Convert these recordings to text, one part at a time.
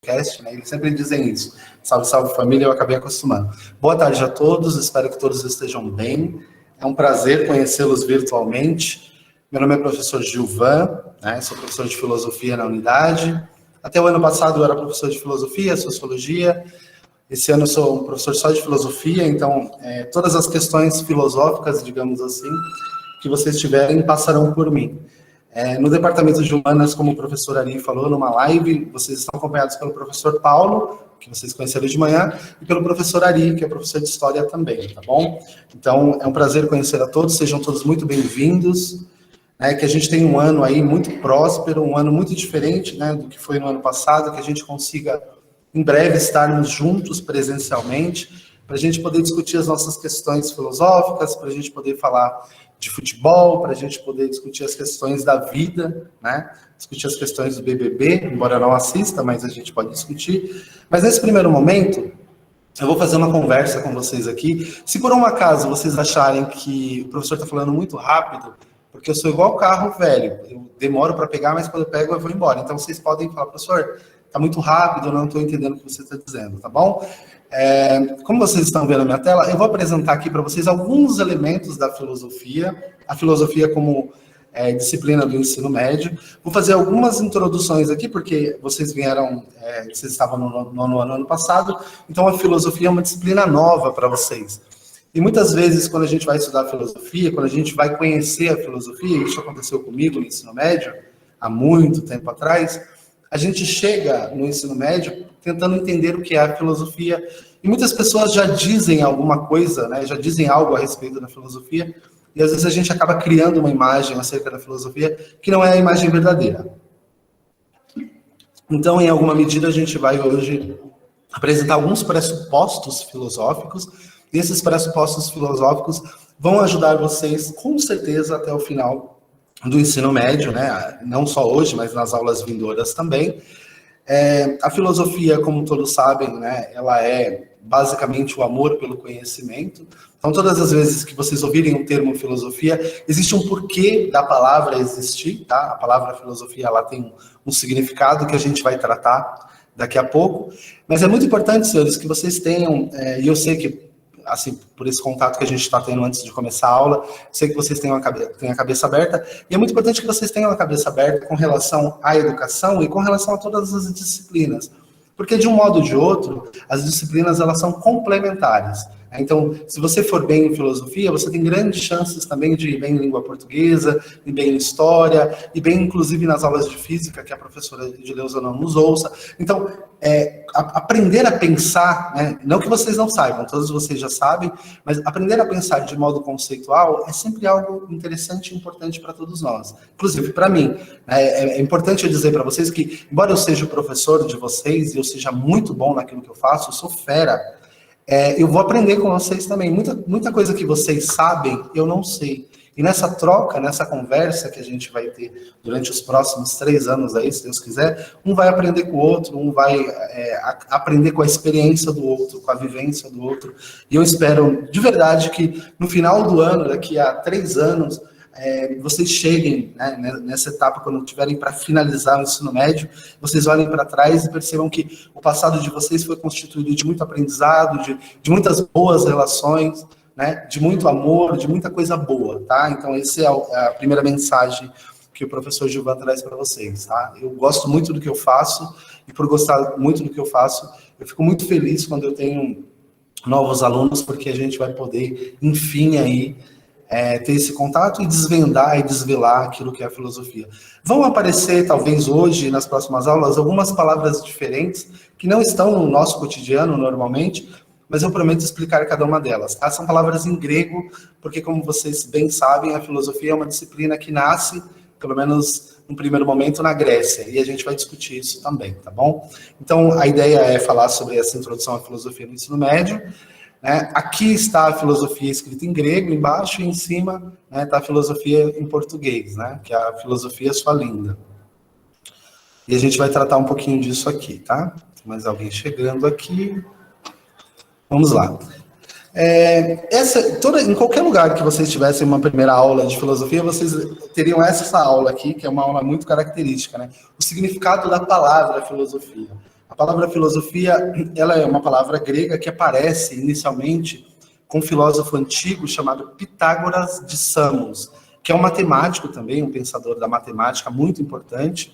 podcast, né? Eles sempre dizem isso. Salve, salve família, eu acabei acostumando. Boa tarde a todos, espero que todos estejam bem. É um prazer conhecê-los virtualmente. Meu nome é professor Gilvan, né? Sou professor de filosofia na unidade. Até o ano passado eu era professor de filosofia, sociologia. Esse ano eu sou um professor só de filosofia, então todas as questões filosóficas, digamos assim, que vocês tiverem passarão por mim. No departamento de humanas, como o professor Ari falou numa live, vocês estão acompanhados pelo professor Paulo, que vocês conheceram de manhã, e pelo professor Ari, que é professor de história também, tá bom? Então, é um prazer conhecer a todos, sejam todos muito bem-vindos, né, que a gente tenha um ano aí muito próspero, um ano muito diferente, né, do que foi no ano passado, que a gente consiga, em breve, estarmos juntos presencialmente, para a gente poder discutir as nossas questões filosóficas, para a gente poder falar de futebol, para a gente poder discutir as questões da vida, né? Discutir as questões do BBB, embora eu não assista, mas a gente pode discutir. Mas nesse primeiro momento, eu vou fazer uma conversa com vocês aqui. Se por um acaso vocês acharem que o professor está falando muito rápido, porque eu sou igual carro velho, eu demoro para pegar, mas quando eu pego eu vou embora. Então vocês podem falar, professor, está muito rápido, eu não estou entendendo o que você está dizendo, tá bom? Como vocês estão vendo na minha tela, eu vou apresentar aqui para vocês alguns elementos da filosofia, a filosofia como disciplina do ensino médio. Vou fazer algumas introduções aqui, porque vocês vieram, vocês estavam no ano passado, então a filosofia é uma disciplina nova para vocês. E muitas vezes, quando a gente vai estudar filosofia, quando a gente vai conhecer a filosofia, isso aconteceu comigo no ensino médio, há muito tempo atrás, a gente chega no ensino médio tentando entender o que é a filosofia, e muitas pessoas já dizem alguma coisa, né, já dizem algo a respeito da filosofia, e às vezes a gente acaba criando uma imagem acerca da filosofia que não é a imagem verdadeira. Então, em alguma medida, a gente vai hoje apresentar alguns pressupostos filosóficos, e esses pressupostos filosóficos vão ajudar vocês, com certeza, até o final do ensino médio, né? Não só hoje, mas nas aulas vindouras também. A filosofia, como todos sabem, né, ela é basicamente o amor pelo conhecimento. Então, todas as vezes que vocês ouvirem o termo filosofia, existe um porquê da palavra existir, tá? A palavra filosofia, ela tem um significado que a gente vai tratar daqui a pouco. Mas é muito importante, senhores, que vocês tenham, e eu sei que, assim, por esse contato que a gente está tendo antes de começar a aula, sei que vocês têm a cabeça aberta, e é muito importante que vocês tenham a cabeça aberta com relação à educação e com relação a todas as disciplinas, porque de um modo ou de outro, as disciplinas elas são complementares. Então, se você for bem em filosofia, você tem grandes chances também de ir bem em língua portuguesa, ir bem em história, e bem inclusive nas aulas de física, que a professora Edileuza não nos ouça. Então, aprender a pensar, né? Não que vocês não saibam, todos vocês já sabem, mas aprender a pensar de modo conceitual é sempre algo interessante e importante para todos nós, inclusive para mim. É importante eu dizer para vocês que, embora eu seja o professor de vocês e eu seja muito bom naquilo que eu faço, eu sou fera, eu vou aprender com vocês também. Muita coisa que vocês sabem, eu não sei. E nessa troca, nessa conversa que a gente vai ter durante os próximos 3 anos aí, se Deus quiser, um vai aprender com o outro, um vai aprender com a experiência do outro, com a vivência do outro. E eu espero, de verdade, que no final do ano, daqui a 3 anos, vocês cheguem, né, nessa etapa, quando tiverem para finalizar o ensino médio, vocês olhem para trás e percebam que o passado de vocês foi constituído de muito aprendizado, de muitas boas relações, né, de muito amor, de muita coisa boa, tá? Então, essa é a primeira mensagem que o professor Gilvan traz para vocês, tá? Eu gosto muito do que eu faço, e por gostar muito do que eu faço, eu fico muito feliz quando eu tenho novos alunos, porque a gente vai poder, enfim, aí, ter esse contato e desvendar e desvelar aquilo que é a filosofia. Vão aparecer, talvez hoje, nas próximas aulas, algumas palavras diferentes que não estão no nosso cotidiano normalmente, mas eu prometo explicar cada uma delas. Tá? São palavras em grego, porque, como vocês bem sabem, a filosofia é uma disciplina que nasce, pelo menos no primeiro momento, na Grécia, e a gente vai discutir isso também, tá bom? Então, a ideia é falar sobre essa introdução à filosofia no ensino médio. Aqui está a filosofia escrita em grego, embaixo, e em cima está a filosofia em português, né, que é a filosofia sua linda. E a gente vai tratar um pouquinho disso aqui, tá? Tem mais alguém chegando aqui. Vamos lá. Em qualquer lugar que vocês tivessem uma primeira aula de filosofia, vocês teriam essa aula aqui, que é uma aula muito característica, né? O significado da palavra filosofia. A palavra filosofia, ela é uma palavra grega que aparece inicialmente com um filósofo antigo chamado Pitágoras de Samos, que é um matemático também, um pensador da matemática muito importante.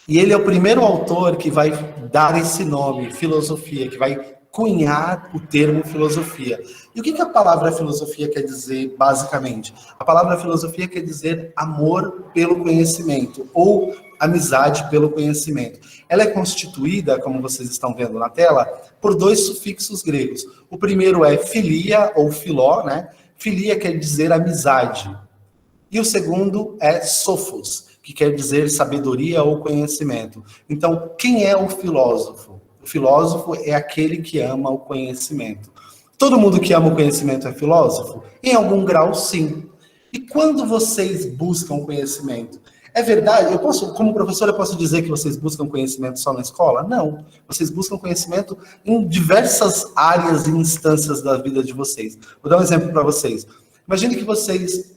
E ele é o primeiro autor que vai dar esse nome, filosofia, que vai cunhar o termo filosofia. E o que a palavra filosofia quer dizer, basicamente? A palavra filosofia quer dizer amor pelo conhecimento, ou amizade pelo conhecimento. Ela é constituída, como vocês estão vendo na tela, por 2 sufixos gregos. O primeiro é filia, ou filó, né? Filia quer dizer amizade. E o segundo é sophos, que quer dizer sabedoria ou conhecimento. Então, quem é o filósofo? O filósofo é aquele que ama o conhecimento. Todo mundo que ama o conhecimento é filósofo? Em algum grau, sim. E quando vocês buscam conhecimento? É verdade? Eu posso, como professor, eu posso dizer que vocês buscam conhecimento só na escola? Não. Vocês buscam conhecimento em diversas áreas e instâncias da vida de vocês. Vou dar um exemplo para vocês. Imagine que vocês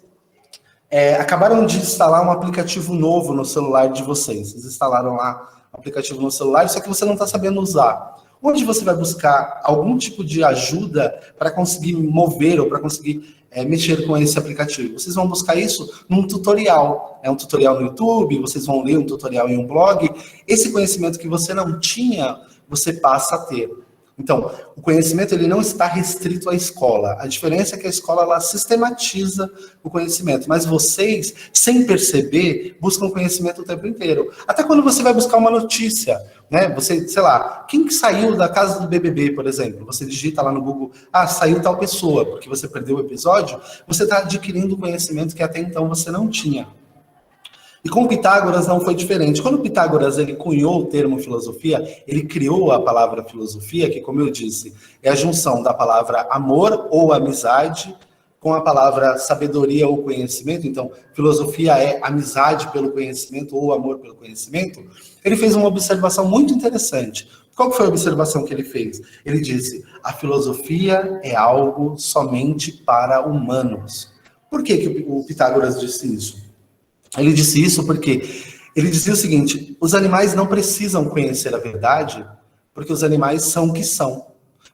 acabaram de instalar um aplicativo novo no celular de vocês. Vocês instalaram lá um aplicativo no celular, só que você não está sabendo usar. Onde você vai buscar algum tipo de ajuda para conseguir mover ou para conseguir mexer com esse aplicativo? Vocês vão buscar isso num tutorial. É um tutorial no YouTube, vocês vão ler um tutorial em um blog. Esse conhecimento que você não tinha, você passa a ter. Então, o conhecimento ele não está restrito à escola. A diferença é que a escola ela sistematiza o conhecimento, mas vocês, sem perceber, buscam conhecimento o tempo inteiro. Até quando você vai buscar uma notícia, né? Você, sei lá, quem que saiu da casa do BBB, por exemplo? Você digita lá no Google, saiu tal pessoa, porque você perdeu o episódio, você está adquirindo conhecimento que até então você não tinha. E com Pitágoras não foi diferente. Quando Pitágoras ele cunhou o termo filosofia, ele criou a palavra filosofia, que, como eu disse, é a junção da palavra amor ou amizade com a palavra sabedoria ou conhecimento. Então, filosofia é amizade pelo conhecimento ou amor pelo conhecimento. Ele fez uma observação muito interessante. Qual foi a observação que ele fez? Ele disse, a filosofia é algo somente para humanos. Por que o Pitágoras disse isso? Ele disse isso porque ele dizia o seguinte, os animais não precisam conhecer a verdade, porque os animais são o que são.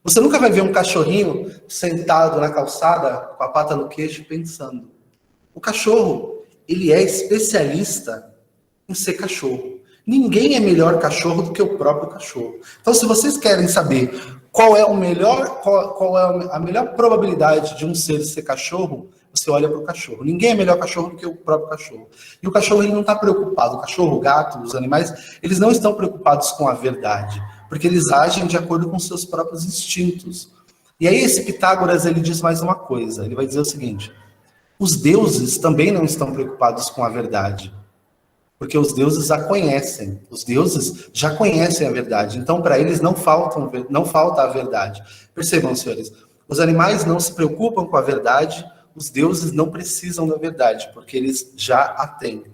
Você nunca vai ver um cachorrinho sentado na calçada, com a pata no queixo, pensando. O cachorro, ele é especialista em ser cachorro. Ninguém é melhor cachorro do que o próprio cachorro. Então, se vocês querem saber qual é a melhor probabilidade de um ser cachorro, você olha para o cachorro. Ninguém é melhor cachorro do que o próprio cachorro. E o cachorro ele não está preocupado. O cachorro, o gato, os animais, eles não estão preocupados com a verdade, porque eles agem de acordo com seus próprios instintos. E aí esse Pitágoras ele diz mais uma coisa. Ele vai dizer o seguinte: os deuses também não estão preocupados com a verdade, porque os deuses a conhecem. Os deuses já conhecem a verdade. Então, para eles não falta a verdade. Percebam, senhores, os animais não se preocupam com a verdade. Os deuses não precisam da verdade, porque eles já a têm.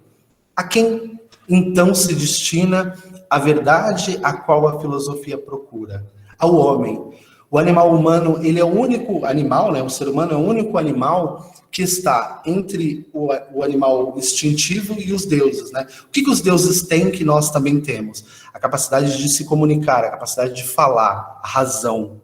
A quem, então, se destina a verdade a qual a filosofia procura? Ao homem. O animal humano, ele é o único animal, né? O ser humano é o único animal que está entre o animal instintivo e os deuses, né? O que os deuses têm que nós também temos? A capacidade de se comunicar, a capacidade de falar, a razão.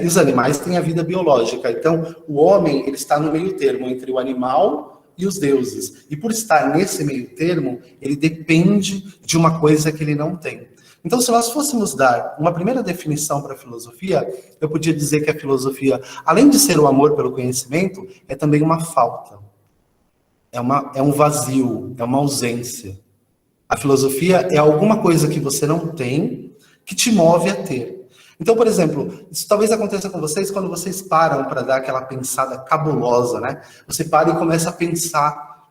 E os animais têm a vida biológica. Então, o homem ele está no meio termo entre o animal e os deuses. E por estar nesse meio termo, ele depende de uma coisa que ele não tem. Então, se nós fôssemos dar uma primeira definição para a filosofia, eu podia dizer que a filosofia, além de ser o amor pelo conhecimento, é também uma falta. É um vazio, é uma ausência. A filosofia é alguma coisa que você não tem, que te move a ter. Então, por exemplo, isso talvez aconteça com vocês quando vocês param para dar aquela pensada cabulosa, né? Você para e começa a pensar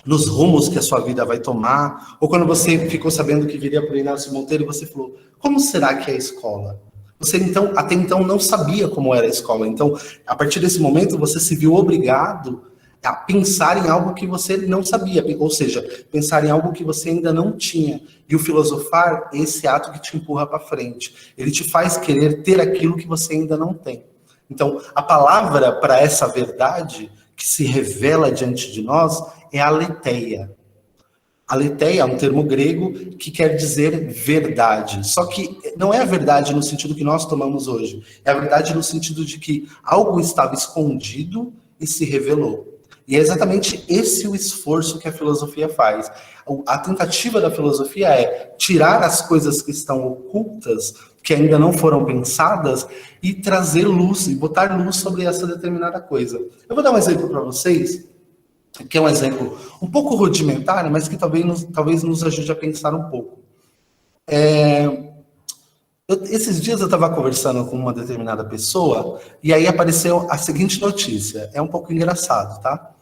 nos rumos que a sua vida vai tomar, ou quando você ficou sabendo que viria para o Inácio Monteiro e você falou, como será que é a escola? Você, então, até então não sabia como era a escola. Então, a partir desse momento, você se viu obrigado a pensar em algo que você não sabia, ou seja, pensar em algo que você ainda não tinha. E o filosofar é esse ato que te empurra para frente. Ele te faz querer ter aquilo que você ainda não tem. Então, a palavra para essa verdade que se revela diante de nós é aletheia. Aletheia é um termo grego que quer dizer verdade. Só que não é a verdade no sentido que nós tomamos hoje. É a verdade no sentido de que algo estava escondido e se revelou. E é exatamente esse o esforço que a filosofia faz. A tentativa da filosofia é tirar as coisas que estão ocultas, que ainda não foram pensadas, e trazer luz, e botar luz sobre essa determinada coisa. Eu vou dar um exemplo para vocês, que é um exemplo um pouco rudimentar, mas que talvez nos ajude a pensar um pouco. Esses dias eu estava conversando com uma determinada pessoa, e aí apareceu a seguinte notícia. É um pouco engraçado, tá?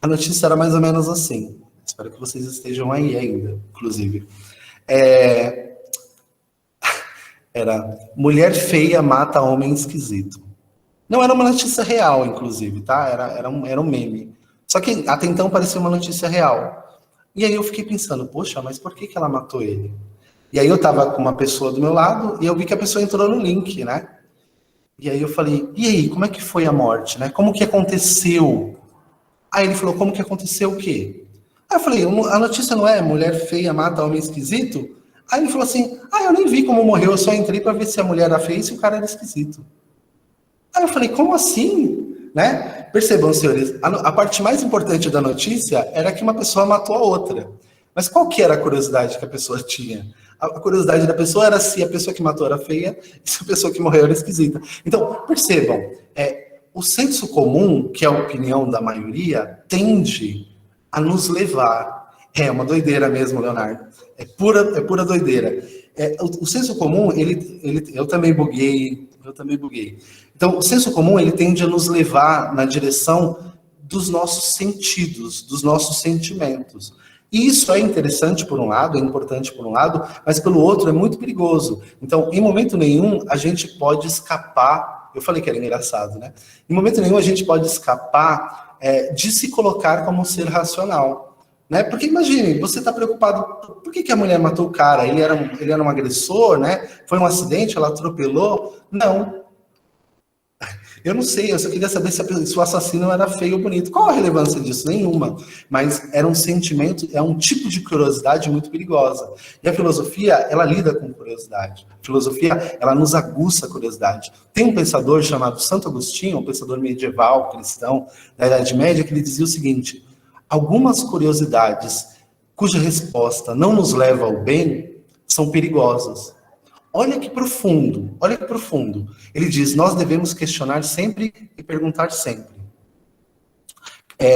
A notícia era mais ou menos assim. Espero que vocês estejam aí ainda, inclusive. Era mulher feia mata homem esquisito. Não era uma notícia real, inclusive, tá? Era um meme. Só que até então parecia uma notícia real. E aí eu fiquei pensando, poxa, mas por que ela matou ele? E aí eu tava com uma pessoa do meu lado e eu vi que a pessoa entrou no link, né? E aí eu falei, e aí, como é que foi a morte, né? Como que aconteceu? Aí ele falou, como que aconteceu o quê? Aí eu falei, a notícia não é mulher feia mata homem esquisito? Aí ele falou assim, eu nem vi como morreu, eu só entrei para ver se a mulher era feia e se o cara era esquisito. Aí eu falei, como assim? Né? Percebam, senhores, a parte mais importante da notícia era que uma pessoa matou a outra. Mas qual que era a curiosidade que a pessoa tinha? A curiosidade da pessoa era se a pessoa que matou era feia e se a pessoa que morreu era esquisita. Então, percebam, o senso comum, que é a opinião da maioria, tende a nos levar. É uma doideira mesmo, Leonardo. É pura doideira. O senso comum, eu também buguei. Então, o senso comum, ele tende a nos levar na direção dos nossos sentidos, dos nossos sentimentos. E isso é interessante por um lado, é importante por um lado, mas pelo outro é muito perigoso. Então, em momento nenhum, a gente pode escapar. Eu falei que era engraçado, né? Em momento nenhum, a gente pode escapar de se colocar como um ser racional. Né? Porque imagine, você está preocupado, por que a mulher matou o cara? Ele era um agressor, né? Foi um acidente, ela atropelou? Não. Eu não sei, eu só queria saber se o assassino era feio ou bonito. Qual a relevância disso? Nenhuma. Mas era um sentimento, é um tipo de curiosidade muito perigosa. E a filosofia, ela lida com curiosidade. A filosofia, ela nos aguça a curiosidade. Tem um pensador chamado Santo Agostinho, um pensador medieval, cristão, da Idade Média, que ele dizia o seguinte: algumas curiosidades cuja resposta não nos leva ao bem são perigosas. Olha que profundo, olha que profundo. Ele diz, nós devemos questionar sempre e perguntar sempre.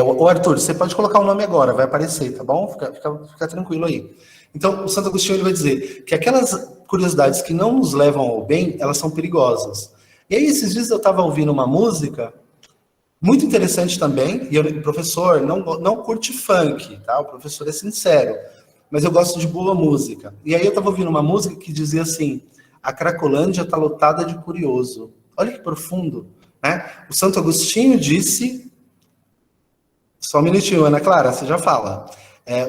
Ô Arthur, você pode colocar o nome agora, vai aparecer, tá bom? Fica tranquilo aí. Então, o Santo Agostinho ele vai dizer que aquelas curiosidades que não nos levam ao bem, elas são perigosas. E aí, esses dias eu estava ouvindo uma música muito interessante também, e o professor não curte funk, tá? O professor é sincero. Mas eu gosto de boa música. E aí eu estava ouvindo uma música que dizia assim, a Cracolândia está lotada de curioso. Olha que profundo, né? O Santo Agostinho disse... Só um minutinho, Ana Clara, você já fala.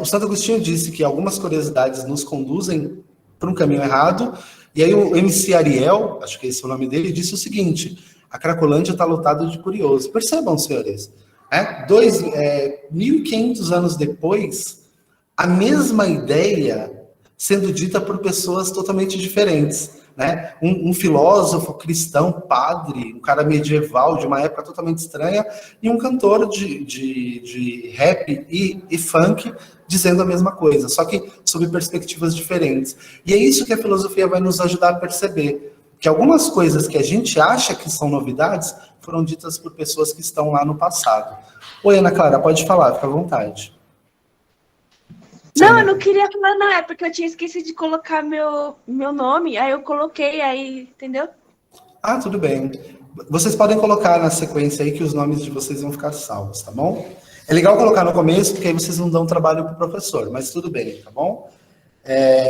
O Santo Agostinho disse que algumas curiosidades nos conduzem para um caminho errado, e aí o MC Ariel, acho que esse é o nome dele, disse o seguinte, a Cracolândia está lotada de curioso. Percebam, senhores, 1.500 anos depois... a mesma ideia sendo dita por pessoas totalmente diferentes, né? Um filósofo cristão, padre, um cara medieval de uma época totalmente estranha, e um cantor de rap e funk dizendo a mesma coisa, só que sob perspectivas diferentes. E é isso que a filosofia vai nos ajudar a perceber, que algumas coisas que a gente acha que são novidades foram ditas por pessoas que estão lá no passado. Oi, Ana Clara, pode falar, fica à vontade. Não, eu não queria falar, não, é porque eu tinha esquecido de colocar meu nome, aí eu coloquei, aí, entendeu? Ah, tudo bem. Vocês podem colocar na sequência aí que os nomes de vocês vão ficar salvos, tá bom? É legal colocar no começo, porque aí vocês não dão trabalho para o professor, mas tudo bem, tá bom?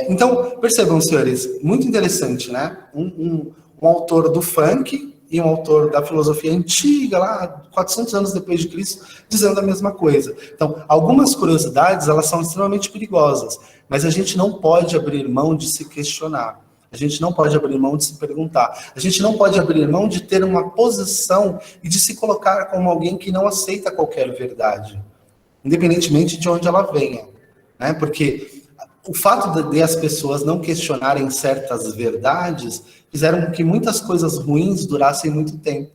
Então, percebam, senhores, muito interessante, né? Um autor do funk e um autor da filosofia antiga, lá 400 anos depois de Cristo, dizendo a mesma coisa. Então, algumas curiosidades, elas são extremamente perigosas, mas a gente não pode abrir mão de se questionar. A gente não pode abrir mão de se perguntar. A gente não pode abrir mão de ter uma posição e de se colocar como alguém que não aceita qualquer verdade, independentemente de onde ela venha. né? Porque o fato de as pessoas não questionarem certas verdades fizeram com que muitas coisas ruins durassem muito tempo,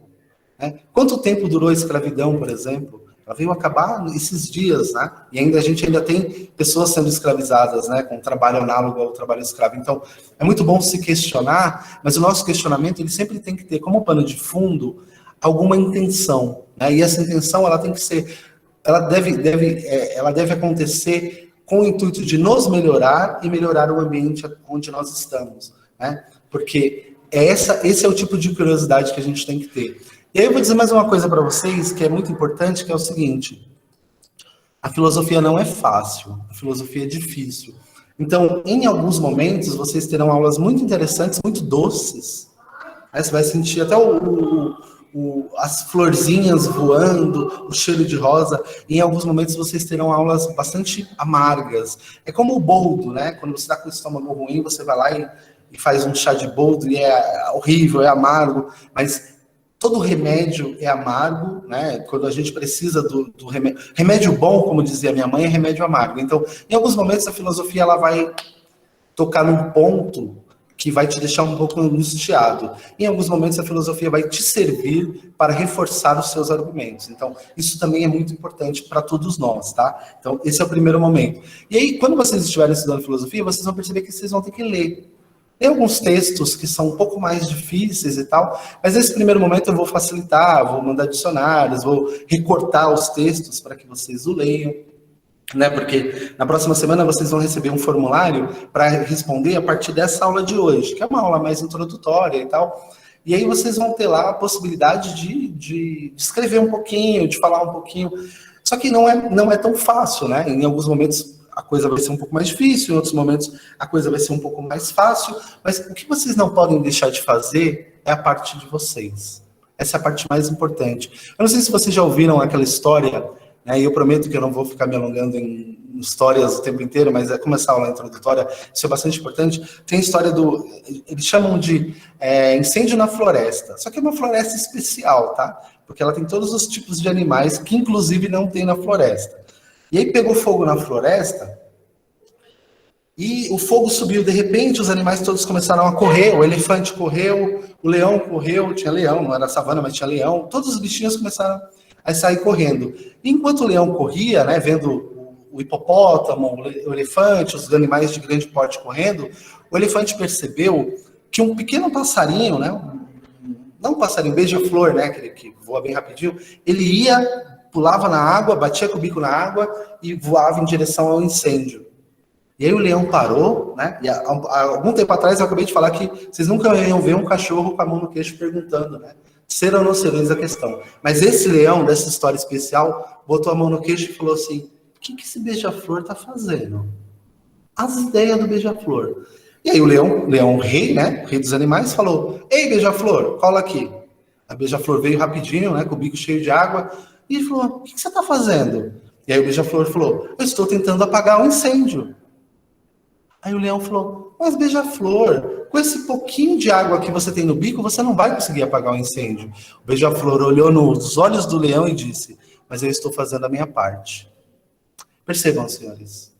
né? Quanto tempo durou a escravidão, por exemplo? Ela veio acabar esses dias, né? E ainda a gente ainda tem pessoas sendo escravizadas, né? Com trabalho análogo ao trabalho escravo. Então, é muito bom se questionar, mas o nosso questionamento ele sempre tem que ter como pano de fundo alguma intenção, né? E essa intenção ela tem que ser, ela deve acontecer com o intuito de nos melhorar e melhorar o ambiente onde nós estamos, né? Porque esse é o tipo de curiosidade que a gente tem que ter. E aí eu vou dizer mais uma coisa para vocês que é muito importante, que é o seguinte: a filosofia não é fácil, a filosofia é difícil. Então, em alguns momentos, vocês terão aulas muito interessantes, muito doces. Aí você vai sentir até as florzinhas voando, o cheiro de rosa. E em alguns momentos vocês terão aulas bastante amargas. É como o boldo, né? Quando você está com o estômago ruim, você vai lá e faz um chá de boldo e é horrível, é amargo, mas todo remédio é amargo, né? Quando a gente precisa do remédio. Remédio bom, como dizia minha mãe, é remédio amargo. Então, em alguns momentos, a filosofia ela vai tocar num ponto que vai te deixar um pouco angustiado. Em alguns momentos, a filosofia vai te servir para reforçar os seus argumentos. Então, isso também é muito importante para todos nós, tá? Então, esse é o primeiro momento. E aí, quando vocês estiverem estudando filosofia, vocês vão perceber que vocês vão ter que ler. Tem alguns textos que são um pouco mais difíceis e tal, mas nesse primeiro momento eu vou facilitar, vou mandar dicionários, vou recortar os textos para que vocês o leiam, né? Porque na próxima semana vocês vão receber um formulário para responder a partir dessa aula de hoje, que é uma aula mais introdutória e tal. E aí vocês vão ter lá a possibilidade de escrever um pouquinho, de falar um pouquinho. Só que não é tão fácil, né? Em alguns momentos a coisa vai ser um pouco mais difícil, em outros momentos a coisa vai ser um pouco mais fácil, mas o que vocês não podem deixar de fazer é a parte de vocês. Essa é a parte mais importante. Eu não sei se vocês já ouviram aquela história, né, e eu prometo que eu não vou ficar me alongando em histórias o tempo inteiro, mas como essa aula introdutória, isso é bastante importante. Tem a história eles chamam de incêndio na floresta, só que é uma floresta especial, tá? Porque ela tem todos os tipos de animais que inclusive não tem na floresta. E aí pegou fogo na floresta e o fogo subiu. De repente, os animais todos começaram a correr. O elefante correu, o leão correu. Tinha leão, não era savana, mas tinha leão. Todos os bichinhos começaram a sair correndo. E enquanto o leão corria, né, vendo o hipopótamo, o elefante, os animais de grande porte correndo, o elefante percebeu que um pequeno passarinho, né, não um passarinho, beija-flor, né, que voa bem rapidinho, ele pulava na água, batia com o bico na água e voava em direção ao incêndio. E aí o leão parou, né? E há algum tempo atrás eu acabei de falar que vocês nunca iam ver um cachorro com a mão no queixo perguntando, né? Ser ou não ser, eis a questão. Mas esse leão, dessa história especial, botou a mão no queixo e falou assim: o que esse beija-flor tá fazendo? As ideias do beija-flor. E aí o leão rei, né? Rei dos animais, falou: ei, beija-flor, cola aqui. A beija-flor veio rapidinho, né? Com o bico cheio de água. E ele falou: o que você está fazendo? E aí o beija-flor falou: eu estou tentando apagar um incêndio. Aí o leão falou: mas beija-flor, com esse pouquinho de água que você tem no bico, você não vai conseguir apagar um incêndio. O beija-flor olhou nos olhos do leão e disse: mas eu estou fazendo a minha parte. Percebam, senhores.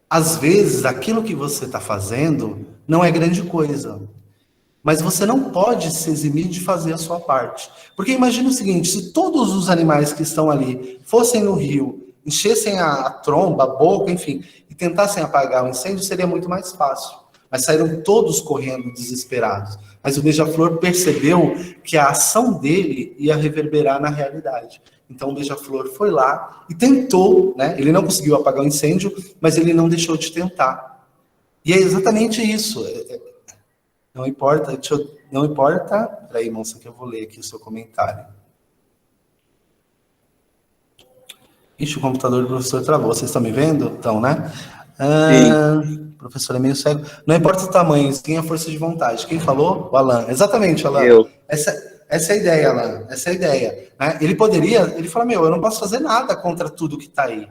Às vezes, aquilo que você está fazendo não é grande coisa. Mas você não pode se eximir de fazer a sua parte. Porque imagina o seguinte: se todos os animais que estão ali fossem no rio, enchessem a tromba, a boca, enfim, e tentassem apagar o incêndio, seria muito mais fácil. Mas saíram todos correndo desesperados. Mas o beija-flor percebeu que a ação dele ia reverberar na realidade. Então o beija-flor foi lá e tentou, né? Ele não conseguiu apagar o incêndio, mas ele não deixou de tentar. E é exatamente isso. Não importa, não importa. Peraí, moça, que eu vou ler aqui o seu comentário. Ixi, o computador do professor travou. Vocês estão me vendo? Então, né? O professor é meio cego. Não importa o tamanho, sim a força de vontade. Quem falou? O Alan. Exatamente, Alan. Eu. Essa é a ideia, Alan. Essa é a ideia. Né? Ele fala: eu não posso fazer nada contra tudo que está aí.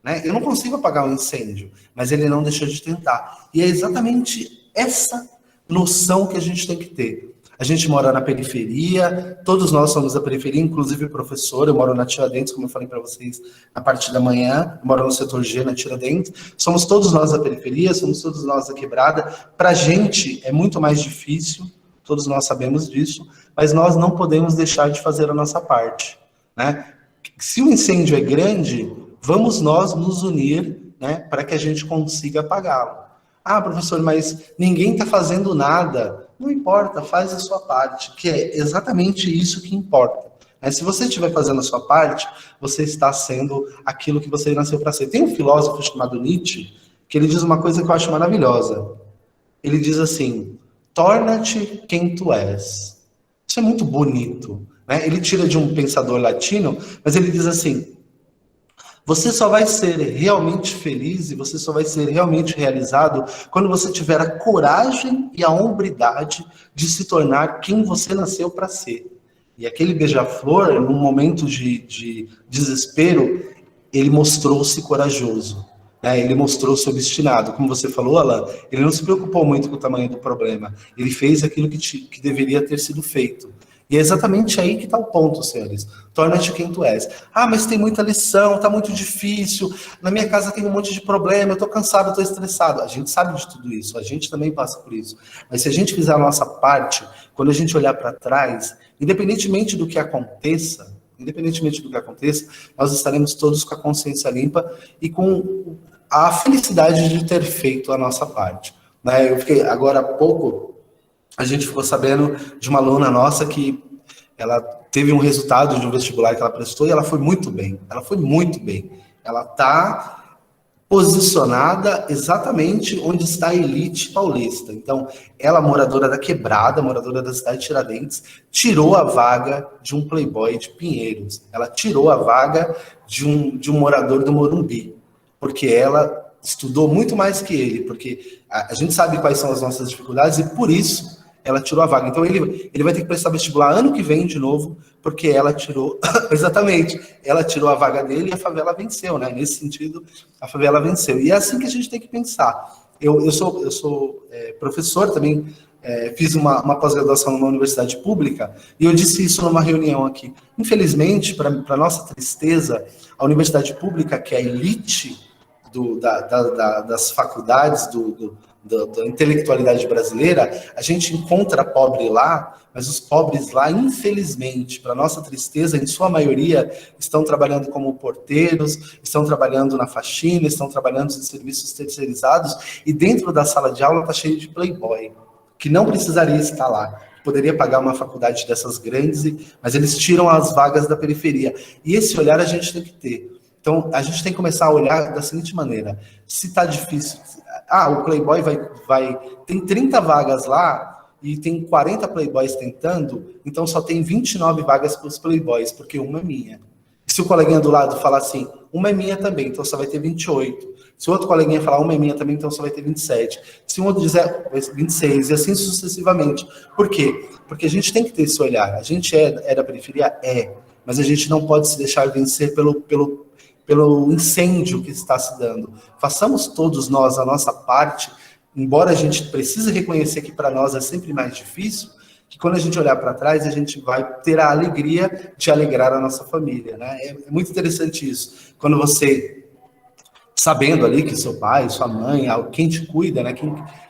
Né? Eu não consigo apagar um incêndio. Mas ele não deixou de tentar. E é exatamente essa noção que a gente tem que ter. A gente mora na periferia, todos nós somos da periferia, inclusive o professor, eu moro na Tiradentes, como eu falei para vocês, na parte da manhã, eu moro no setor G, na Tiradentes. Somos todos nós da periferia, somos todos nós da quebrada. Para a gente é muito mais difícil, todos nós sabemos disso, mas nós não podemos deixar de fazer a nossa parte, né? Se o incêndio é grande, vamos nós nos unir, né, para que a gente consiga apagá-lo. Ah, professor, mas ninguém está fazendo nada. Não importa, faz a sua parte, que é exatamente isso que importa. Se você estiver fazendo a sua parte, você está sendo aquilo que você nasceu para ser. Tem um filósofo chamado Nietzsche, que ele diz uma coisa que eu acho maravilhosa. Ele diz assim, torna-te quem tu és. Isso é muito bonito, né? Ele tira de um pensador latino, mas ele diz assim, você só vai ser realmente feliz e você só vai ser realmente realizado quando você tiver a coragem e a hombridade de se tornar quem você nasceu para ser. E aquele beija-flor, num momento de desespero, ele mostrou-se corajoso, né? Ele mostrou-se obstinado. Como você falou, Alan, ele não se preocupou muito com o tamanho do problema. Ele fez aquilo que deveria ter sido feito. E é exatamente aí que está o ponto, senhores. Torna-te quem tu és. Ah, mas tem muita lição, está muito difícil, na minha casa tem um monte de problema, eu estou cansado, eu estou estressado. A gente sabe de tudo isso, a gente também passa por isso. Mas se a gente fizer a nossa parte, quando a gente olhar para trás, independentemente do que aconteça, nós estaremos todos com a consciência limpa e com a felicidade de ter feito a nossa parte. Né? Eu fiquei, agora há pouco, a gente ficou sabendo de uma aluna nossa que ela teve um resultado de um vestibular que ela prestou e ela foi muito bem. Ela está posicionada exatamente onde está a elite paulista. Então, ela, moradora da Quebrada, moradora da cidade de Tiradentes, tirou a vaga de um playboy de Pinheiros. Ela tirou a vaga de um morador do Morumbi, porque ela estudou muito mais que ele, porque a gente sabe quais são as nossas dificuldades e, por isso, ela tirou a vaga. Então, ele vai ter que prestar vestibular ano que vem de novo, porque ela tirou, exatamente, ela tirou a vaga dele e a favela venceu, né? Nesse sentido, a favela venceu. E é assim que a gente tem que pensar. Eu sou professor também, fiz uma pós-graduação numa universidade pública, e eu disse isso numa reunião aqui. Infelizmente, para nossa tristeza, a universidade pública, que é a elite das faculdades, da intelectualidade brasileira, a gente encontra pobre lá, mas os pobres lá, infelizmente, para nossa tristeza, em sua maioria, estão trabalhando como porteiros, estão trabalhando na faxina, estão trabalhando em serviços terceirizados, e dentro da sala de aula está cheio de playboy, que não precisaria estar lá. Poderia pagar uma faculdade dessas grandes, mas eles tiram as vagas da periferia. E esse olhar a gente tem que ter. Então, a gente tem que começar a olhar da seguinte maneira. Se está difícil... o Playboy tem 30 vagas lá e tem 40 Playboys tentando, então só tem 29 vagas para os Playboys, porque uma é minha. Se o coleguinha do lado falar assim, uma é minha também, então só vai ter 28. Se o outro coleguinha falar uma é minha também, então só vai ter 27. Se um outro dizer 26, e assim sucessivamente. Por quê? Porque a gente tem que ter esse olhar. A gente é da periferia? Mas a gente não pode se deixar vencer pelo incêndio que está se dando. Façamos todos nós a nossa parte, embora a gente precise reconhecer que para nós é sempre mais difícil, que quando a gente olhar para trás, a gente vai ter a alegria de alegrar a nossa família, né? É muito interessante isso. Quando você, sabendo ali que seu pai, sua mãe, quem te cuida, né?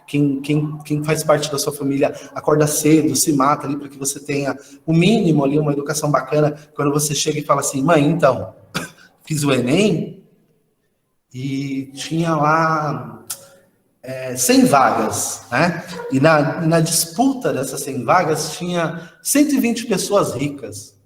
Quem faz parte da sua família acorda cedo, se mata ali para que você tenha o mínimo ali, uma educação bacana, quando você chega e fala assim, mãe, então... Fiz o Enem e tinha lá 100 vagas, né? E na disputa dessas 100 vagas tinha 120 pessoas ricas.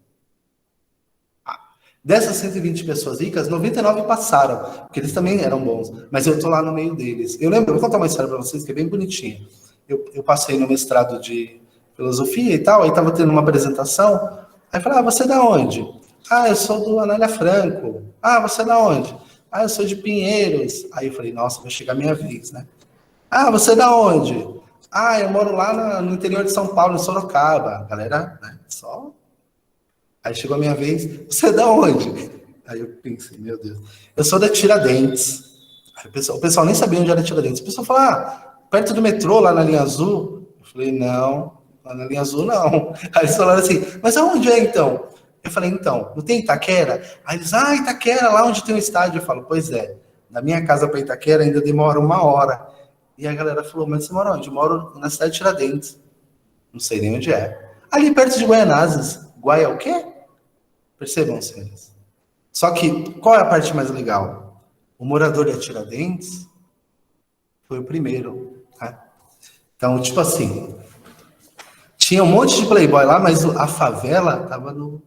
Dessas 120 pessoas ricas, 99 passaram, porque eles também eram bons, mas eu tô lá no meio deles. Eu vou contar uma história para vocês que é bem bonitinha. Eu passei no mestrado de filosofia e tal, aí tava tendo uma apresentação, aí eu falei, você é da onde? Eu sou do Anália Franco. Você é da onde? Eu sou de Pinheiros. Aí eu falei, nossa, vai chegar a minha vez, né? Você é da onde? Eu moro lá no interior de São Paulo, em Sorocaba. Galera, né? Só. Aí chegou a minha vez, você é da onde? Aí eu pensei, meu Deus. Eu sou da Tiradentes. Aí o pessoal nem sabia onde era Tiradentes. O pessoal falou, perto do metrô, lá na linha azul. Eu falei, não. Lá na linha azul, não. Aí eles falaram assim, mas aonde é então? Eu falei, então, não tem Itaquera? Aí eles, Itaquera, lá onde tem o estádio. Eu falo, pois é, da minha casa para Itaquera ainda demora 1 hora. E a galera falou, mas você mora onde? Eu moro na cidade de Tiradentes. Não sei nem onde é. Ali perto de Guaianazes. Guai é o quê? Percebam, senhores. Só que, qual é a parte mais legal? O morador de Tiradentes foi o primeiro, né? Então, tipo assim, tinha um monte de playboy lá, mas a favela tava no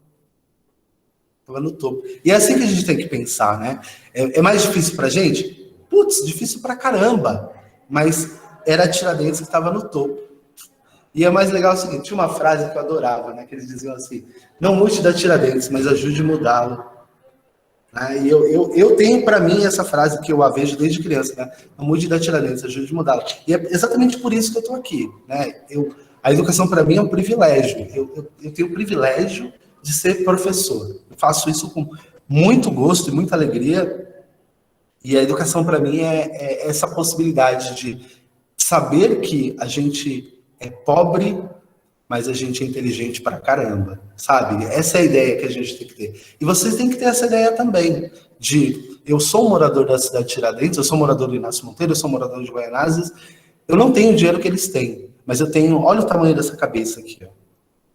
topo. E é assim que a gente tem que pensar, né? É mais difícil pra gente? Putz, difícil pra caramba. Mas era Tiradentes que estava no topo. E é mais legal o seguinte, tinha uma frase que eu adorava, né? Que eles diziam assim, não mude da Tiradentes, mas ajude a mudá-lo. E eu tenho para mim essa frase que eu a vejo desde criança, né? Não mude da Tiradentes, ajude a mudá-la. E é exatamente por isso que eu estou aqui, né? A educação para mim é um privilégio. Eu tenho o privilégio de ser professor. Eu faço isso com muito gosto e muita alegria. E a educação para mim é essa possibilidade de saber que a gente é pobre, mas a gente é inteligente pra caramba, sabe? Essa é a ideia que a gente tem que ter. E vocês têm que ter essa ideia também, de eu sou um morador da cidade de Tiradentes, eu sou morador de Inácio Monteiro, eu sou morador de Guaianazes, eu não tenho o dinheiro que eles têm, mas eu tenho, olha o tamanho dessa cabeça aqui, ó.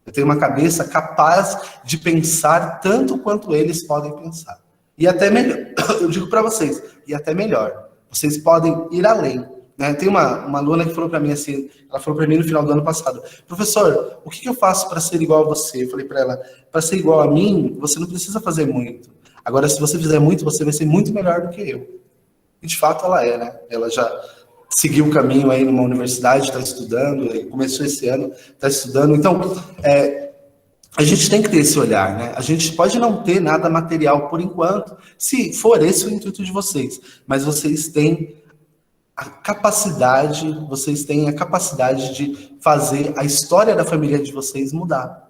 Eu tenho uma cabeça capaz de pensar tanto quanto eles podem pensar. E até melhor, eu digo para vocês, e até melhor, vocês podem ir além. Né? Tem uma aluna que falou para mim assim, ela falou para mim no final do ano passado, professor, o que eu faço para ser igual a você? Eu falei para ela, para ser igual a mim, você não precisa fazer muito. Agora, se você fizer muito, você vai ser muito melhor do que eu. E de fato ela é, né? Ela já seguiu o caminho aí numa universidade, está estudando, começou esse ano, está estudando. Então, a gente tem que ter esse olhar, né? A gente pode não ter nada material por enquanto, se for esse o intuito de vocês, mas vocês têm a capacidade de fazer a história da família de vocês mudar.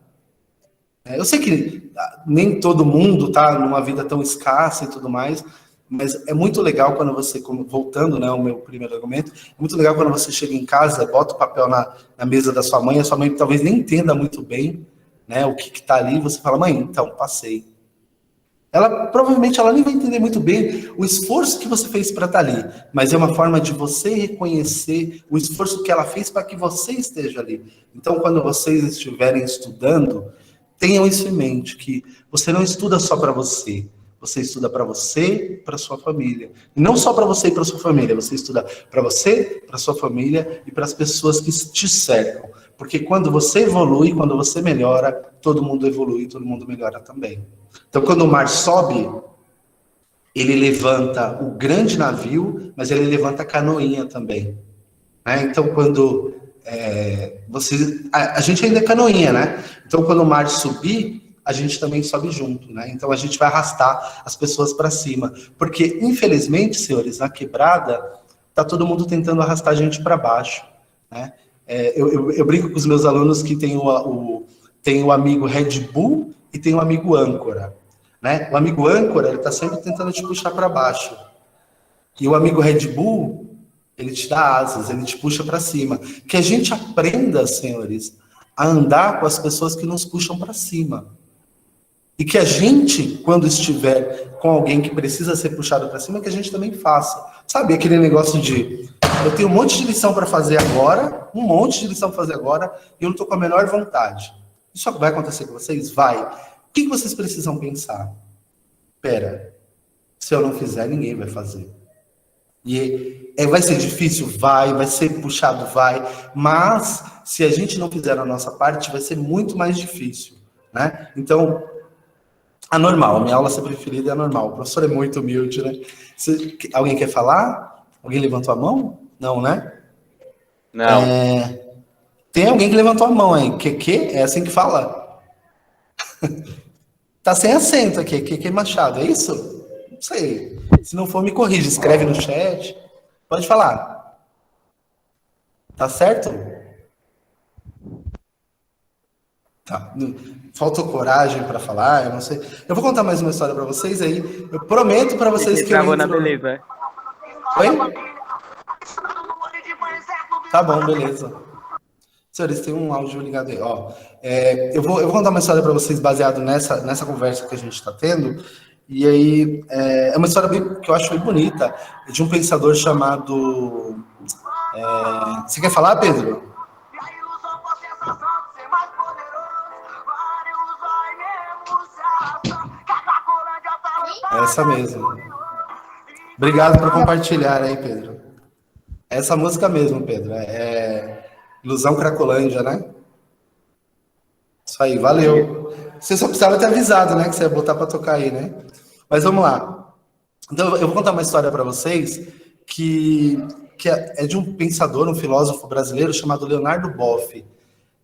Eu sei que nem todo mundo está numa vida tão escassa e tudo mais, mas é muito legal quando você, voltando, né, ao meu primeiro argumento, é muito legal quando você chega em casa, bota o papel na mesa da sua mãe, a sua mãe talvez nem entenda muito bem, né, o que está ali, e você fala, mãe, então, passei. Provavelmente ela nem vai entender muito bem o esforço que você fez para estar ali, mas é uma forma de você reconhecer o esforço que ela fez para que você esteja ali. Então, quando vocês estiverem estudando, tenham isso em mente, que você não estuda só para você, você estuda para você e para sua família. E não só para você e para sua família, você estuda para você, para sua família e para as pessoas que te cercam. Porque quando você evolui, quando você melhora, todo mundo evolui, todo mundo melhora também. Então, quando o mar sobe, ele levanta o grande navio, mas ele levanta a canoinha também. Né? Então, quando a gente ainda é canoinha, né? Então, quando o mar subir, a gente também sobe junto, né? Então, a gente vai arrastar as pessoas para cima. Porque, infelizmente, senhores, na quebrada, tá todo mundo tentando arrastar a gente para baixo, né? Eu brinco com os meus alunos que tem o amigo Red Bull e tem o amigo âncora, né? O amigo âncora, ele está sempre tentando te puxar para baixo. E o amigo Red Bull, ele te dá asas, ele te puxa para cima. Que a gente aprenda, senhores, a andar com as pessoas que nos puxam para cima. E que a gente, quando estiver com alguém que precisa ser puxado para cima, que a gente também faça. Sabe, aquele negócio de eu tenho um monte de lição para fazer agora, e eu não estou com a menor vontade. Isso vai acontecer com vocês? Vai. O que vocês precisam pensar? Pera, se eu não fizer, ninguém vai fazer. E vai ser difícil? Vai ser puxado? Vai. Mas, se a gente não fizer a nossa parte, vai ser muito mais difícil, né? Então, anormal. A minha aula ser preferida é anormal. O professor é muito humilde, né? Alguém quer falar? Alguém levantou a mão? Não, né? Não. Tem alguém que levantou a mão aí. Que? É assim que fala? Tá sem acento aqui. Que Machado, é isso? Não sei. Se não for, me corrija. Escreve no chat. Pode falar. Tá certo? Tá. Faltou coragem para falar, eu não sei. Eu vou contar mais uma história para vocês aí. Eu prometo para vocês que eu entro... na beleza. Oi? Tá bom, beleza. Senhores, tem um áudio ligado aí. Ó, eu vou contar uma história para vocês baseado nessa conversa que a gente está tendo. E aí, é uma história que eu acho bem bonita, de um pensador chamado... você quer falar, Pedro? Essa mesmo. Obrigado por compartilhar aí, Pedro. Essa música mesmo, Pedro. Ilusão Cracolândia, né? Isso aí, valeu. Você só precisava ter avisado, né? Que você ia botar para tocar aí, né? Mas vamos lá. Então, eu vou contar uma história para vocês que é de um pensador, um filósofo brasileiro chamado Leonardo Boff.